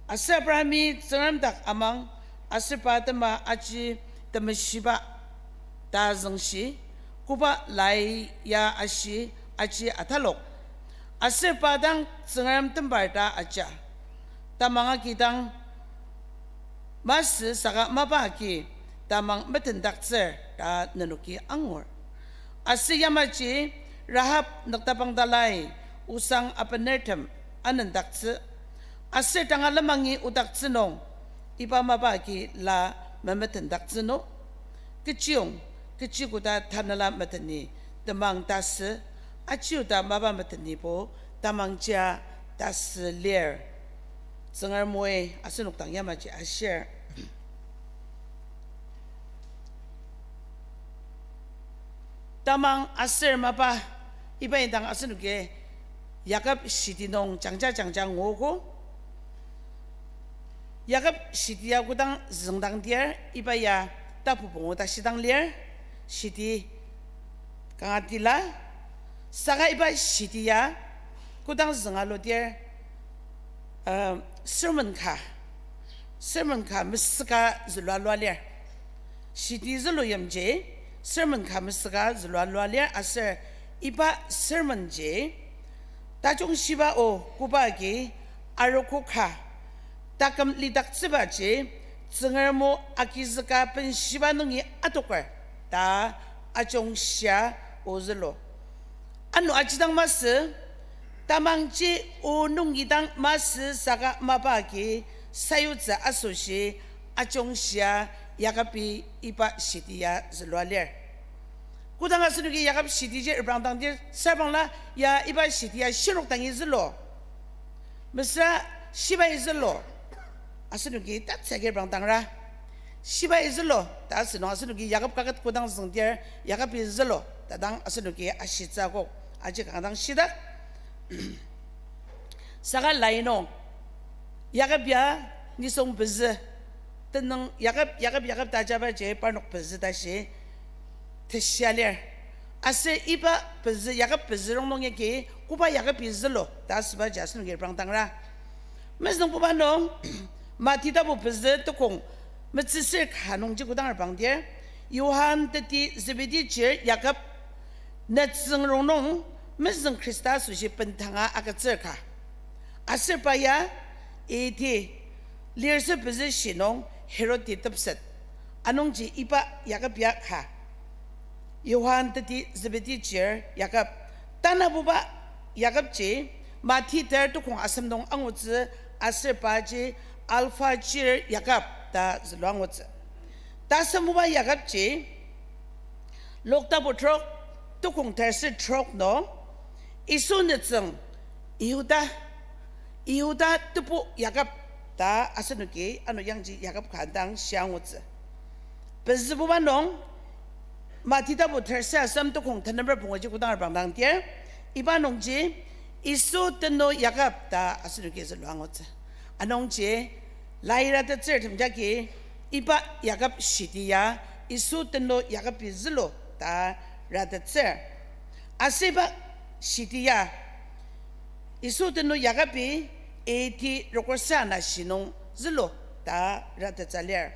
Asal Brahmi zangaram dak amang asal patama aci temashiba ta zengshi kuba lai ya aci atalok asal padang zangaram tembar ta aja tamanga kidang mas saka mabaki tamang metendak zer ta nenuki angor asal yamaci rahap naktapang dalai usang apenertem anendak zer Aser tanggal lemangi utak cenong, iba mabaki la memeten dak ceno, keciung kuda tanala meteni, temang tas, aciu da maba meteni po, tamang ja tas lier, sengar moe asenuk tang yamaci aser. Tamang aser maba, iba indang asenuk ye, yakap sidinong jang ngogo. Yakap sidia gudang zengdang dia ibaya tapu pongo ta sidang lier sidi kangatila saka iba sidia gudang zengalo dia sermon ka meska zulwa lier sidi zulu yamje sermon ka meska zulwa lier aser iba sermon je tajong siba o kubagi arokoka takam lidak sebace zengermo akizaka penshiba nungi atokar ta acong sya ozelo anu acitang mas tamangci o nungidang mas saka mabaki sayutza asoshi acong sya yakapi ipa sitia zelualer kudang asunuki yakap sitije ibrandang dir sabangla ya ipa sitia shirok tangi zelo mesra shiba izelo Asunuki tak seger bang tangra, siapa izelo, tak asunuki yakap kaget kudang sengtiar yakap izelo, tadang asunuki asyitza kok, aja kadang sidak, sakal laino, yakap ya nisong beze, tenang yakap tajaba je panok beze tashe, tersialer, ase iba beze yakap beze rongnya ke, kupa yakap izelo, tak sebab asunuki bang tangra, mesnong kupanong. Mati tabu peze tukung 么只是看农这个当儿帮点，约翰的这边的节雅各，那整容农，么是克里斯塔属是本堂啊阿个这卡，阿是把呀，一天20不是形容 hero 的得不是，阿农只一把雅各别卡，约翰的这边的节雅各，但那不把雅各节，马蹄带都空阿什农安我子阿是把节。Alpha 节雅各da zluang wotse da samuba yakap je lokta botrok to kong terse trok no isun de zeng iuda tupu yakap da asanuki ano yangji yakap kandang xiang wotse bezbu ba nong matita bo terse asam to kong tanamber bungo ji kudang bang dang tie iba nong je isu teno yakap da asanuki zluang wotse anong je laira de zert mjaki iba yakap shidiya isu teno yakap zlo ta ra de zer asiba shidiya isu teno yakap eti rokosana sinong zlo ta ra de zaler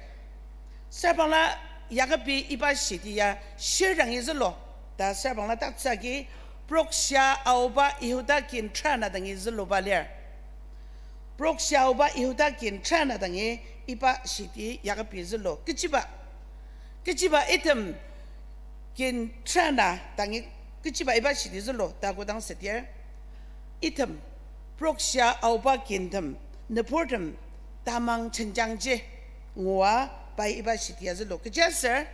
sabangla yakap iba shidiya shirang zlo ta sabangla tak tsaki proksha auba ihuda kin trana dangi zlo baler Proksha Ao Baptist Ihuda kin China dangi iba siti yaga pizlo kichiba item kin China dangi kichiba iba siti zlo ta godang setier item Proksha Ao Baptist kingdom neportum tamang chenjangje ngwa bai iba siti zlo kijaser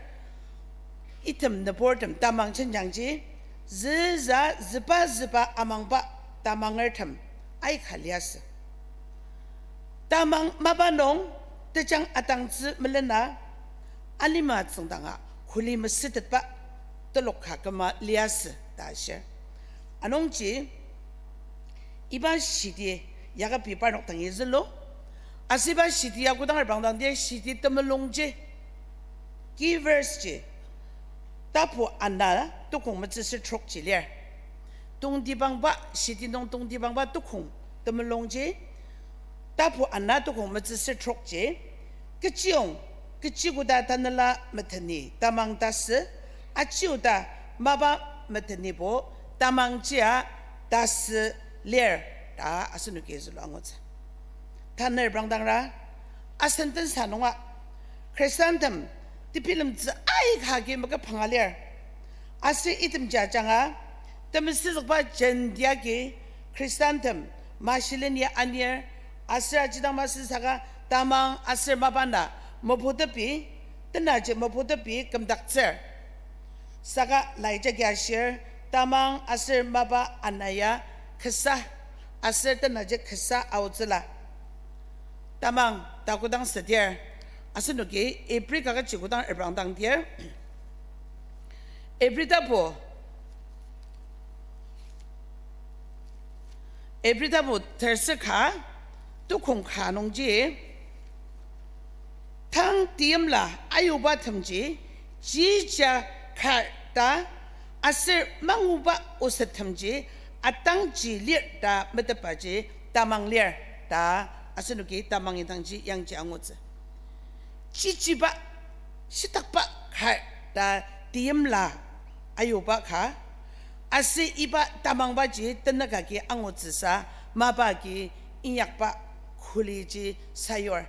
item neportum tamang chenjangje ziba amang ba tamangertum ai khalias Tamang mabanong tejang atang zi melena alima tsungdanga kuli mesitet pa telok hakama lias dashe anong ji iba sidi yaga pipa nok tangi zelo asiba sidi ya kudang bang dang dia sidi temelong je givers je tapu anna to kong me se trok ji le dong di bang ba sidi dong di bang ba to kong temelong je tapu anato kong matse trok je kechiong kechiguda tanala matani tamang tas achiuda maba matani bo tamang jia das ler da asunu ke zlo angot taner brangdang ra asanten sanonga chrysanthemum dipilam z ai khage maka phangaler ase item jajanga tamsis ba jendia ke chrysanthemum masilenia anier Asra jidang masih saga tamang asir mabanda mabudapi tenaje mabudapi kemdakcer saga laija gyashir tamang asir maba anaya kesah asir tenaje kesah awzela tamang takudang sedia asir nuki April kakak cikudang erbang dang dia April tapo terseka tu kong kanong je tang tiam la ayuba tamji jija karta asir manguba usat tamji atang ji lir da metapaji tamang lir da asinuki tamang intangji yang jangut jijiba sitakpa karta tiam la ayuba ka asir iba tamang baji tenaga ki angut sa mabagi inyakpa Kuliji sayor,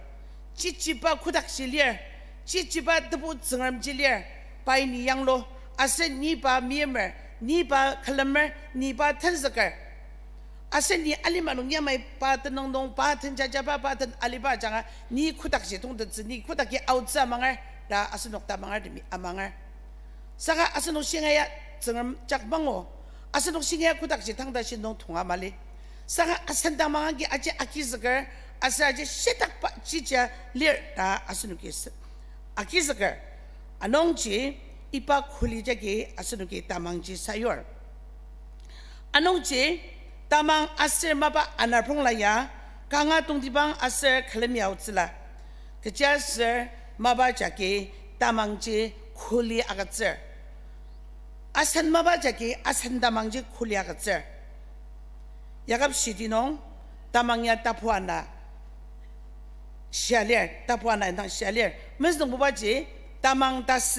cicipa kudak silir, cicipa tebu zengram silir, pai ni yang lo, asen ni ba miemer, ni ba kalamer, ni ba tenzaker, asen ni alimanung yang mai ba tenong dong, ba tenjajaba, ba ten aliba jangan, ni kudak si tong tenzi, ni kudak ki outza mangar, da asenok ta mangar demi amangar, saka asenok singaya zengram jak mango, asenok singaya kudak si tang da si dong tunga mali. Saka asan damang gi aje akizagar asa aje setak pa cica lir da asunuki akizagar anong ji ipa khuli jagi asunuki tamang ji sayor anong ji tamang asir maba anarpong laya kanga tungdibang asir khlemiao tsila kejar maba jagi tamang ji khuli agatzer asan maba jagi asan damang ji khuli agatzer Yakap sidinong tamangnya tapuana shalir tapuana entang shalir mesdong bubaji tamang tas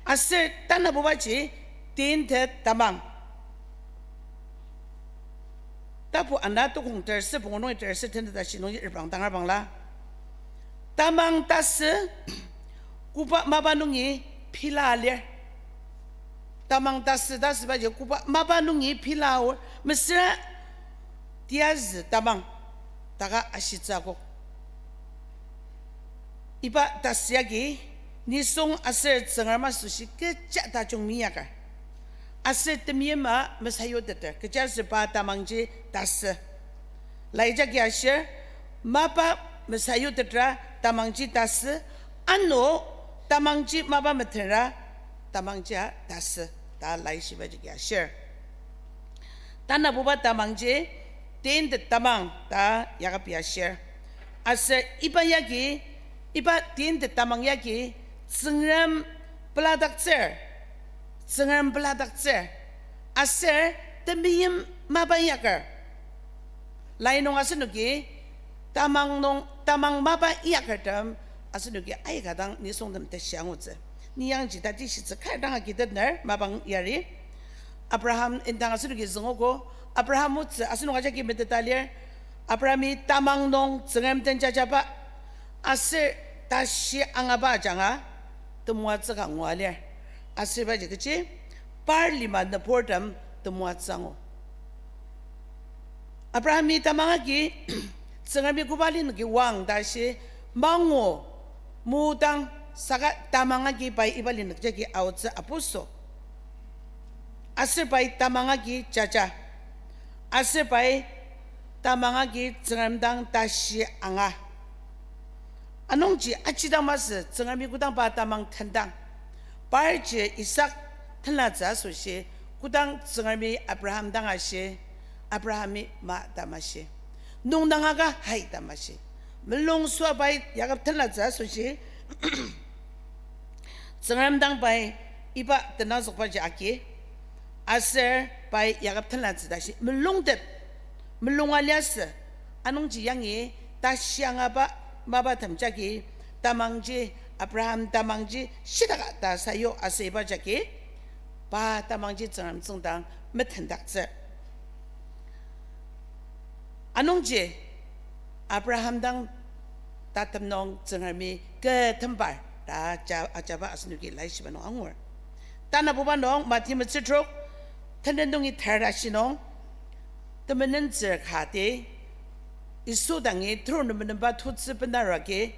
aser tanah bubaji tintet tamang tapu anak tu kong terse pengunung terse tintet asinong irbang tangar bangla tamang tas kupa mabanungi pilalir tamang tas baje kupa mabanungi pilaur mesra tiaz tamang taga asitzago iba tasyagi nisong aser tsengarma sushi kecak tajung miyaka aser temiyema mesayo teter kejar sepa tamangji tas laija gyasher mapa mesayo tetra tamangji tas ano tamangji mapa metera tamangji tas ta laishi baje gyasher tanah buba tamangji ten de tamang ta yakap yasher aser iba yagi iba tin de tamang yagi zengram beladak zer aser temiyem mabayakar lainong asenugi tamang maba yakar tam asenugi ay kadang ni song dem te xiangutze ni yang ji da di shi kai dang gi de ner mabang yari Abraham indang asenugi zongogo Abraham utze asenu aja gi medetalir Abrahami tamang nong zengram ten jajaba aser tashi angaba janga temua zega ngwaler aser ba jekeci parliament na portam temua zango Abrahami tamangagi zengami kubalin gi wang tashi mango mudang saga tamangagi bai ibalin jegi autze apuso aser bai tamangagi jaja aser bai tamangagi zengamdang tashi anga anong ji achidang mas zengami gudang ba tamang tendang bar je Isak tenla za so she gudang zengami Abraham dang ashe Abrahami ma damashe nong dang aga hai damashe melong swa bai yakap tenla za so she zengam dang bai iba tenang sok ba ja aki aser bai yakap tenla za shi melong det melong alias anong ji yangi ta sianga ba maba tamjaki tamangji Abraham tamangji sidaga ta sayo aseba jaki ba tamangji zengam zengdang metendakze anongji Abraham dang tatamnong zengami ke tembar ta ajaba asnugi laisi banong angor tana bubanong mati metsetrok tendendongi terasinong temenen zerkhate isu dangi turun menembak tutsi benarake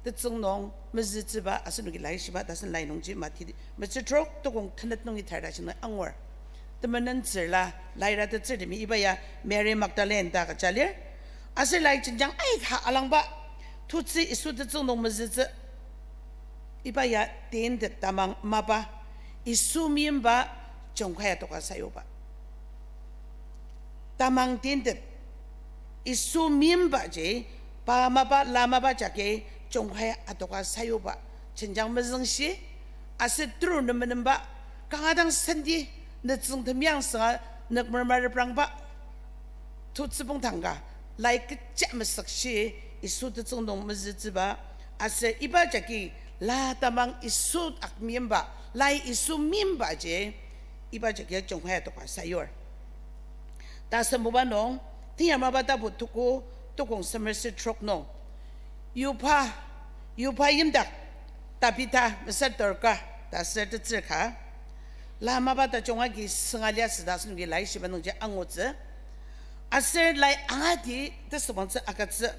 tercengnong meziciba asnugi laisiba dasan lainongji mati mesetrok tokong tenet nongi terasin angor temenen zerla laira te zerimi ibaya Mary Magdalene da kacalir asal lai jenjang ai ha alangba tutsi isu tercengnong mezici ibaya ten de tamang maba isu mimba jongkaya toka sayoba tamang ten de isu mimba je pa maba lama ba jake jonghaya atoka sayoba chenjang mezengshi ase tru nemenba kangadang sendi ne zeng de miang sa ne mermar prangba tutsibong tanga like jamsakshi isu de zengdong meziba ase iba jake la tamang isu ak mimba lai isu mimba je iba jake jonghaya atoka sayor ta sembubanong tiya mabata butuku tukong semersi trok no yupa yimdak tapita mesatorka ta serte zirka la mabata jongagi sengalia sedas nugi lai sibanong je angotze aser lai angati tesbonse akatze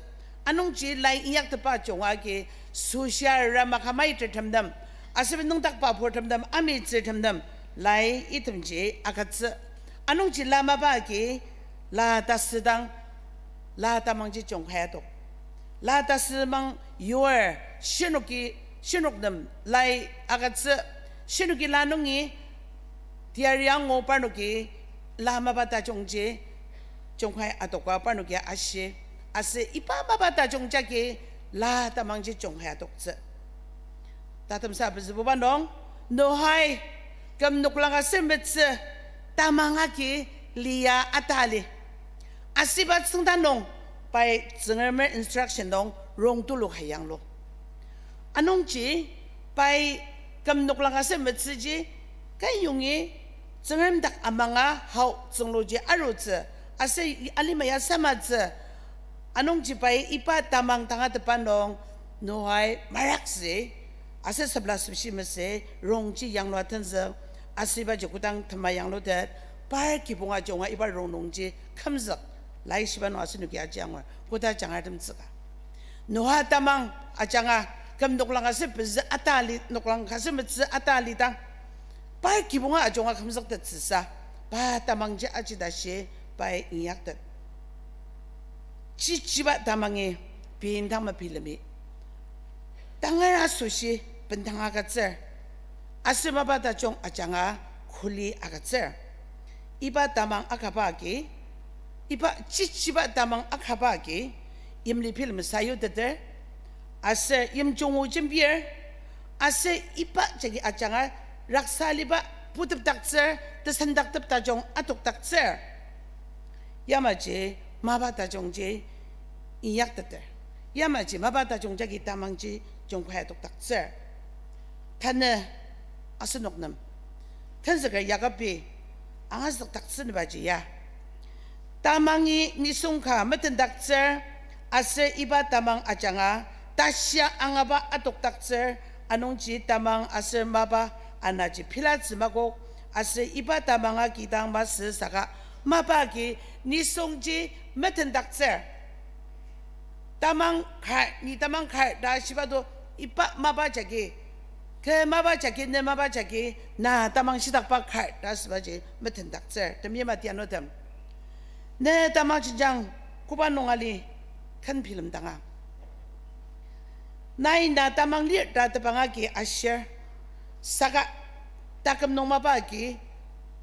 anong ji lai iyak tepa jongagi social ramakamai tertemdam aser nong tak pa portemdam ami tertemdam lai itemje akatze anong ji la mabagi la tasidang la tamangji jonghayado la tasimang yuer shinukdam lai agatse shinuki lanungi tiariango panuki la mabata jongje jonghay atokwa panuki ashe ase ipa mabata jongjake la tamangji jonghayadokse tatam sabes bubanong no hai kam nuklanga sembetse tamangaki liya atali asibat sungtanong pai zengermer instruction dong rong tulu hayang lo anong ji by kam nok lang ase metsi ji kai yungi zengem dak amanga hau zenglo ji arutze ase alimaya samadze anong ji by ipa tamang tanga depanong nohai marakse ase 11 bisi mese rong ji yang lo tenze ase ba jukutang thama yang lo de par ki bunga jonga iba rong nong ji khamza lai shiba no ase nu kya jangwa koda jangar dem zga noha tamang ajanga kam noklang ase bez atali noklang kase metz atali tang pa kibunga ajonga khamsak ta tsisa pa tamang je ajida she pa iyak ta chichiba tamange bin tang ma pilemi tangara sushi bentanga ka tse ase baba ta jong ajanga khuli aga tse iba tamang akabagi iba chichiba tamang akabagi imli film sayo de ase im jongo jimbier ase ipa jagi ajanga raksaliba putup takser de sandak tap tajong atuk takser yamaje maba tajong je iyak de yamaje maba tajong jagi tamangji jong khaya tuk takser tane asenoknam tansaga yagapi angas taksen baji ya tamangi nisungka meten takser ase iba tamang ajanga tasya angaba atok takser anongji tamang ase maba anaji pilatz magok ase iba tamanga kidang mas saka mabagi nisongji meten takser tamang khai ni tamang khai da sibado iba maba jagi ke maba jagi ne maba jagi na tamang sidak pa khai da sibaji meten takser temyema tianotem ne tamang jinjang kuban nongali kan film tanga nai na tamang liat da tapangaki asher saka takam nong mabagi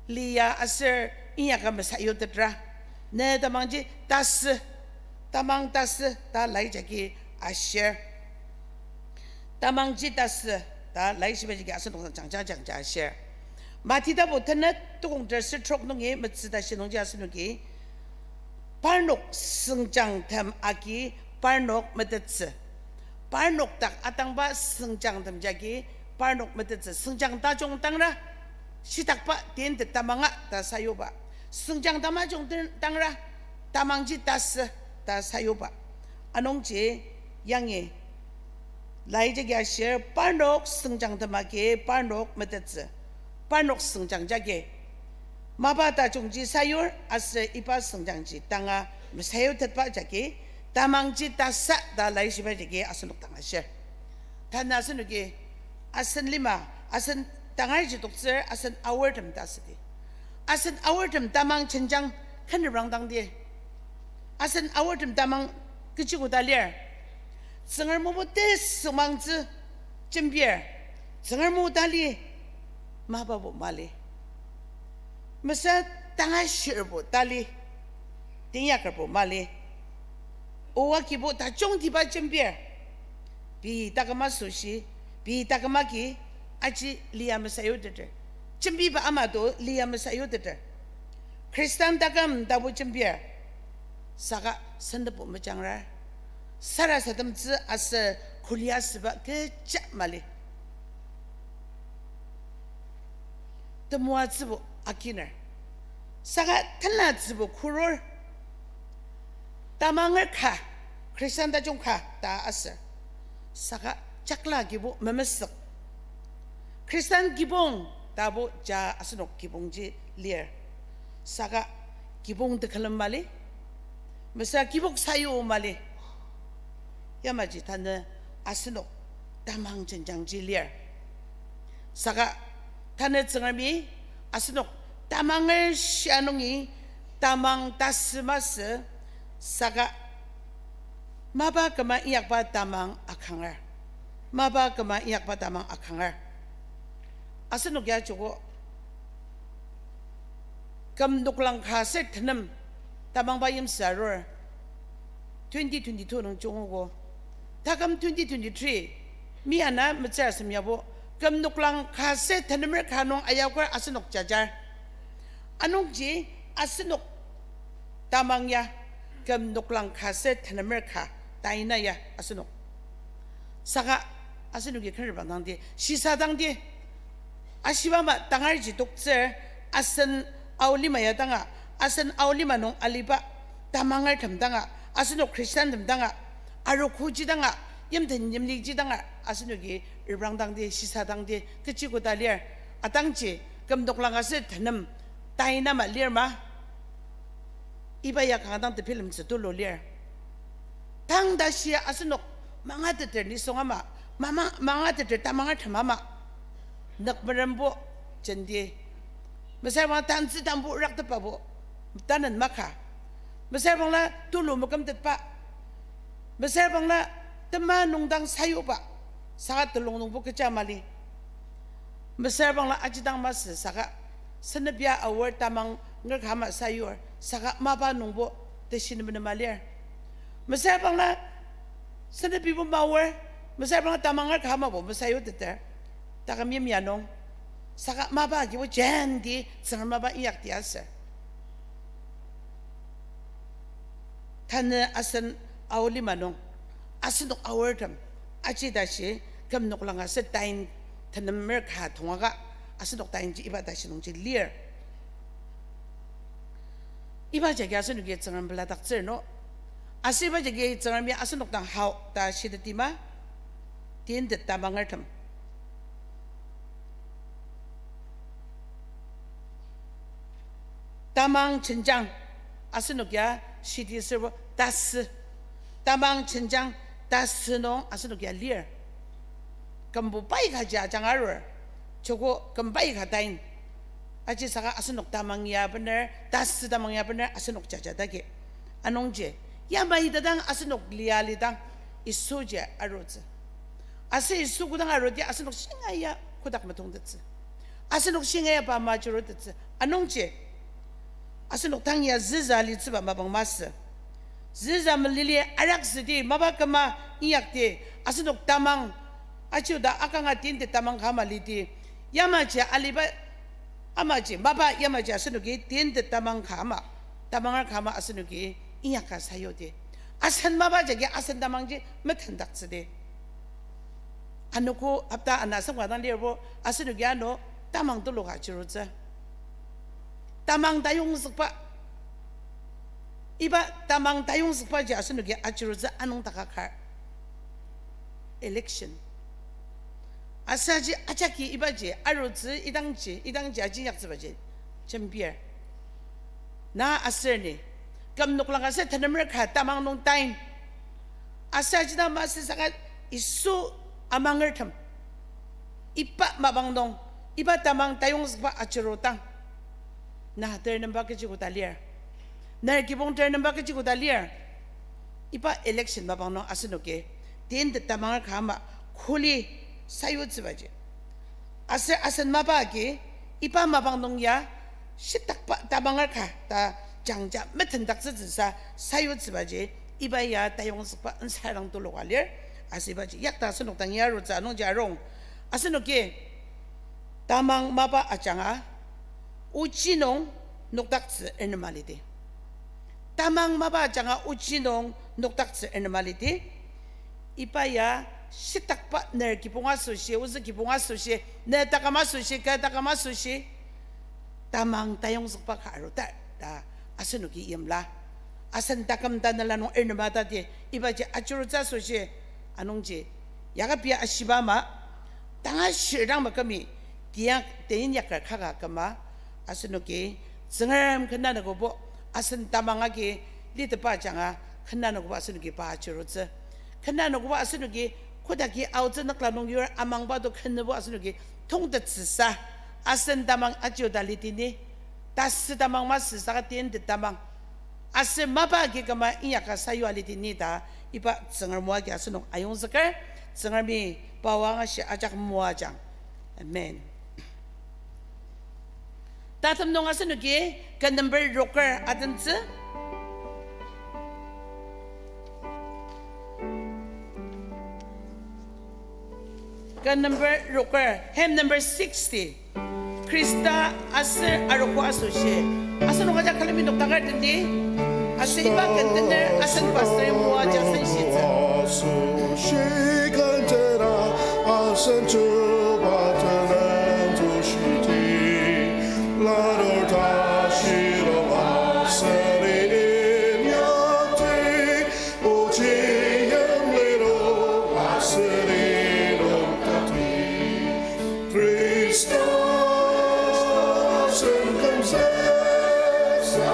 liya aser iya kam sayo tetra ne tamang ji tas tamang tas ta lai jagi asher tamang ji tas ta lai sibe jagi asen dong jang jang asher mati da botenet tukong de se trok nong ye metsi da sinong ja sinugi parnok sengjang tham aki parnok metetze parnok tak atang ba sengjang tham jagi parnok metetze sengjang ta jong tangra sitak pa tien de tamanga ta sayo ba sengjang tama jong tangra tamangji tas ta sayo ba anong je yange lai jagi asher parnok sengjang tamake parnok metetze parnok sengjang jagi mabata jongji sayur ase ipa sengjangji tanga mesayo tetpa jagi tamangji tasa da lai siba jagi asenuk tanga she tana asenuki asen lima asen tangai ji dokser asen awardem tasdi asen awardem tamang chenjang kan rang dang die asen awardem tamang kichigu daler sengar mo bote sumangzi jimbier sengar mo dali mababo mali masa tangay shirbo tali tinya karbo mali owa kibo ta jong tiba jembier bi takama sushi bi takamaki aji liya masayo de jembi ba amado liya masayo de kristan takam dabu jembier saka sendep majangra sara sadam zi asa kuliah seba ke jak mali temua zibo akiner saka tanla zibo kuror tamangar ka Kristen da jong ka ta asa saka jakla gibo memesak Kristen gibong tabo ja asenok gibong ji lier saka gibong Tekulem mali masa gibok sayo mali yamaji tanda asenok tamang jenjang ji lier saka tanda zengarmi asenok tamang을 시안ong이 tamang tasmas saka maba kama iyak ba tamang akhangar maba kama iyak ba tamang akhangar asenok ya jogo kam nuklang khaset thnam tamang ba yim saror 2022 nang jongo takam 2023 mi ana mcha samyabo kam nuklang khaset thnam khanong ayawkar asenok jajar anong ji asenok tamang ya kam nuklang khaset thnam kha taina ya asenok saka 아스누기 큰일방 당디 시사 당디 아시바마 당할지 독재 아선 아울리마야 당아 아선 아울리마농 알리바 다망을 담당아 아스노 크리스찬 담당아 아로 고지 당아 염든 염리지 당아 아스누기 일방 당디 시사 당디 그치고 달리아 아당지 금독랑아스 드는 다이나마 리얼마 이바야 강당 때 필름 스돌로 리얼 당다시 아스노 망하듯들 니송아마 마마 망하듯들 다망을 담아마 넉버름보 전디 메사방 단지 담보 락도 바보 따는 마카 메사방라 뚫로 먹음 듯바 메사방라 뜸마 농당 사유바 사가 뚫롱농보 그자말리 메사방라 아지당 마스 사가 스느비아 아월 따망 nger 가마 사유어 사가 마바 농보 대신은 말이야 메사방라 스느비보 마월 메사방라 따망을 가마 보 메사유 듯다 다가미 미안ong saka mabagi wo jendi sangar maba iyak diasa tane asan awli manong asan dok awardam aji dashi kam nok langa sa tain tane merka thonga asan dok tain ji iba dashi nong ji lier iba jagi asan ge sangar beladak cerno asiba jagi sangar mi asan dok tang hau da shidatima tin de tabangar tham 다망 천장 아스노기야 시디 서버 다스 다망 천장 다스노 아스노기야 리얼 금부 빠이 가자 장아르 저거 금바이 가다인 아지사가 아스노 다망이야 버너 다스 다망이야 버너 아스노 자자다게 아농제 야마이다당 아스노 리알리당 이소제 아로즈 아스 이수구당 아로디 아스노 싱아야 고닥마 동듯스 아스노 싱아야 바마주로듯스 아농제 asunok tangya zizali tsiba mabang mas ziza melili arak sidi mabakama iyakte asunok tamang achuda akanga tinte tamang khamaliti yamaje aliba amaje maba yamaje asunoki tinte tamang khama tamangar khama asunoki iyaka sayode asan maba jage asan tamangji methandak side anuko apta anasang wadan lebo asunoki ano tamang to loga churuza tamang dayung sekpa iba tamang dayung sekpa ja asunugi achuruza anong takakar election asaji achaki ibaje aruzi idangji aji yakzibaje champier na aserne kamnok lang asa tanamer ka tamang nong time asaji na masisaka isu amangertam ipa mabangdong iba tamang dayung sekpa achurutang nah ternembak ke ciku taliar nah kibong ternembak ke ciku taliar ipa election babang no asenoke tin de tamangar khama khuli sayut sebaje asen mabagi ipa mabang nong ya sitak pa tamangar kha ta jangja metendak zisa sayut sebaje iba ya tayong sepa ensarang tolo walir asibaje yakta senok tang ya ro za nong jarong asenoke tamang maba achanga ucinong noktakse enemalite tamang maba janga ucinong noktakse enemalite ipaya sitakpa ner kipunga sushi uzu kipunga sushi ne takama sushi ka takama sushi tamang tayong sakpa karuta da asenuki yemla asen takam danala no enemata de ibaje achuruza sushi anongje yaga pia ashibama tanga shirang makami dia tein yakar khaga kama asenuki zengaram kena nago bo asen tamangagi litepa janga kena nago asenuki pa churuza kena nago asenuki kodaki auze nakla nong yor amang ba do kena bo asenuki tongda tsisa asen tamang ajo dalitini tas tamang mas sa tin de tamang asen mabagi kama iyaka sayu alitini da iba zengar mo agi asenok ayong zakar zengar mi bawang asya ajak mo ajang amen. Tatam nong asenuki ka number rocker atanse ka number rocker hem number 60 Krista aser aroko asosye asen oga kalami nok tagar tindi asen iba container asen pastor mo aja sen shitsa asosye kantera 神主把他能主实体，拉到他西罗马森林阳地，不仅人类罗马森林罗大地 Christos in consensa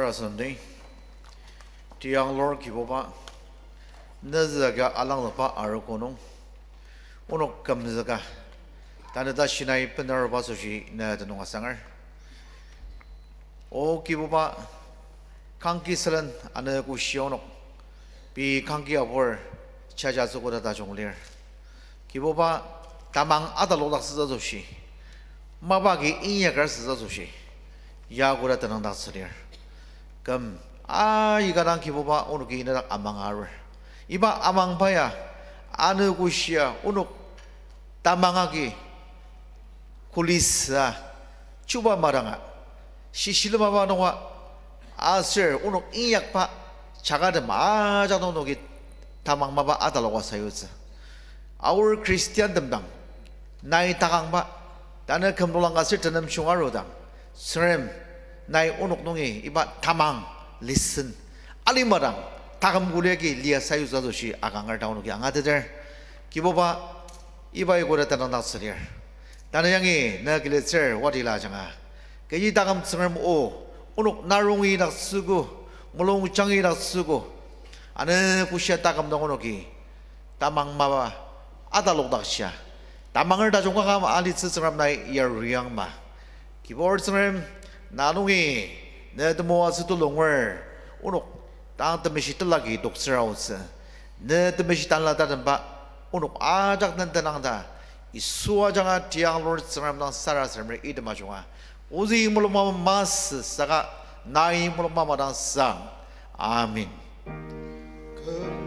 a Sunday, Tiang Lord Kiboba, Nazaga along the pa Arakono, Uno Kamzaga, Tanada Shinai Penarabasoshi, Nadanua Sanger. O Kiboba, Kanki Salan, Anagushiono, be Kanki of War, Chajazuko da Jongler. Kiboba, Tamang Adalola Zazoshi, Mabagi Inyagas Zazoshi, Yagura Tananda Salir. Kam igadang kiboba unuk ina amang ar iba amang baya anu gusia unuk tamangagi kulisa cuba maranga sisilma ba noa aser unuk iyak pa chagade ma jadong nogi tamang maba adalawa sayuza our Christian dambang nai takang ba dana kamdolang asir tanam chungarodang serem Nai unuk nungi iba tamang listen alimarang takam gulegi liya sayu zadoshi agangar daunuki angadeder kiboba iba igora tanang nasrir danayangi nagilitser wadila janga keji takam tsengerm o unuk narungi nak sugu mulung changi nak sugu ane kusya takam dongonoki tamang maba adalok daksya tamangar da jongka kam ali tsengerm nai yaruyang ma kibor tsengerm 나중에 내도 모아서도 롱월 오늘 땅도 메시 떨라기 독스라우스 내도 메시 달라다는 바 오늘 아작난다낭다 이 수화장아 디앙로르 사람당 살아서면 이드마중아 오직 이물로 마마 마스 사가 나이 이물로 마마랑 상 아멘. 그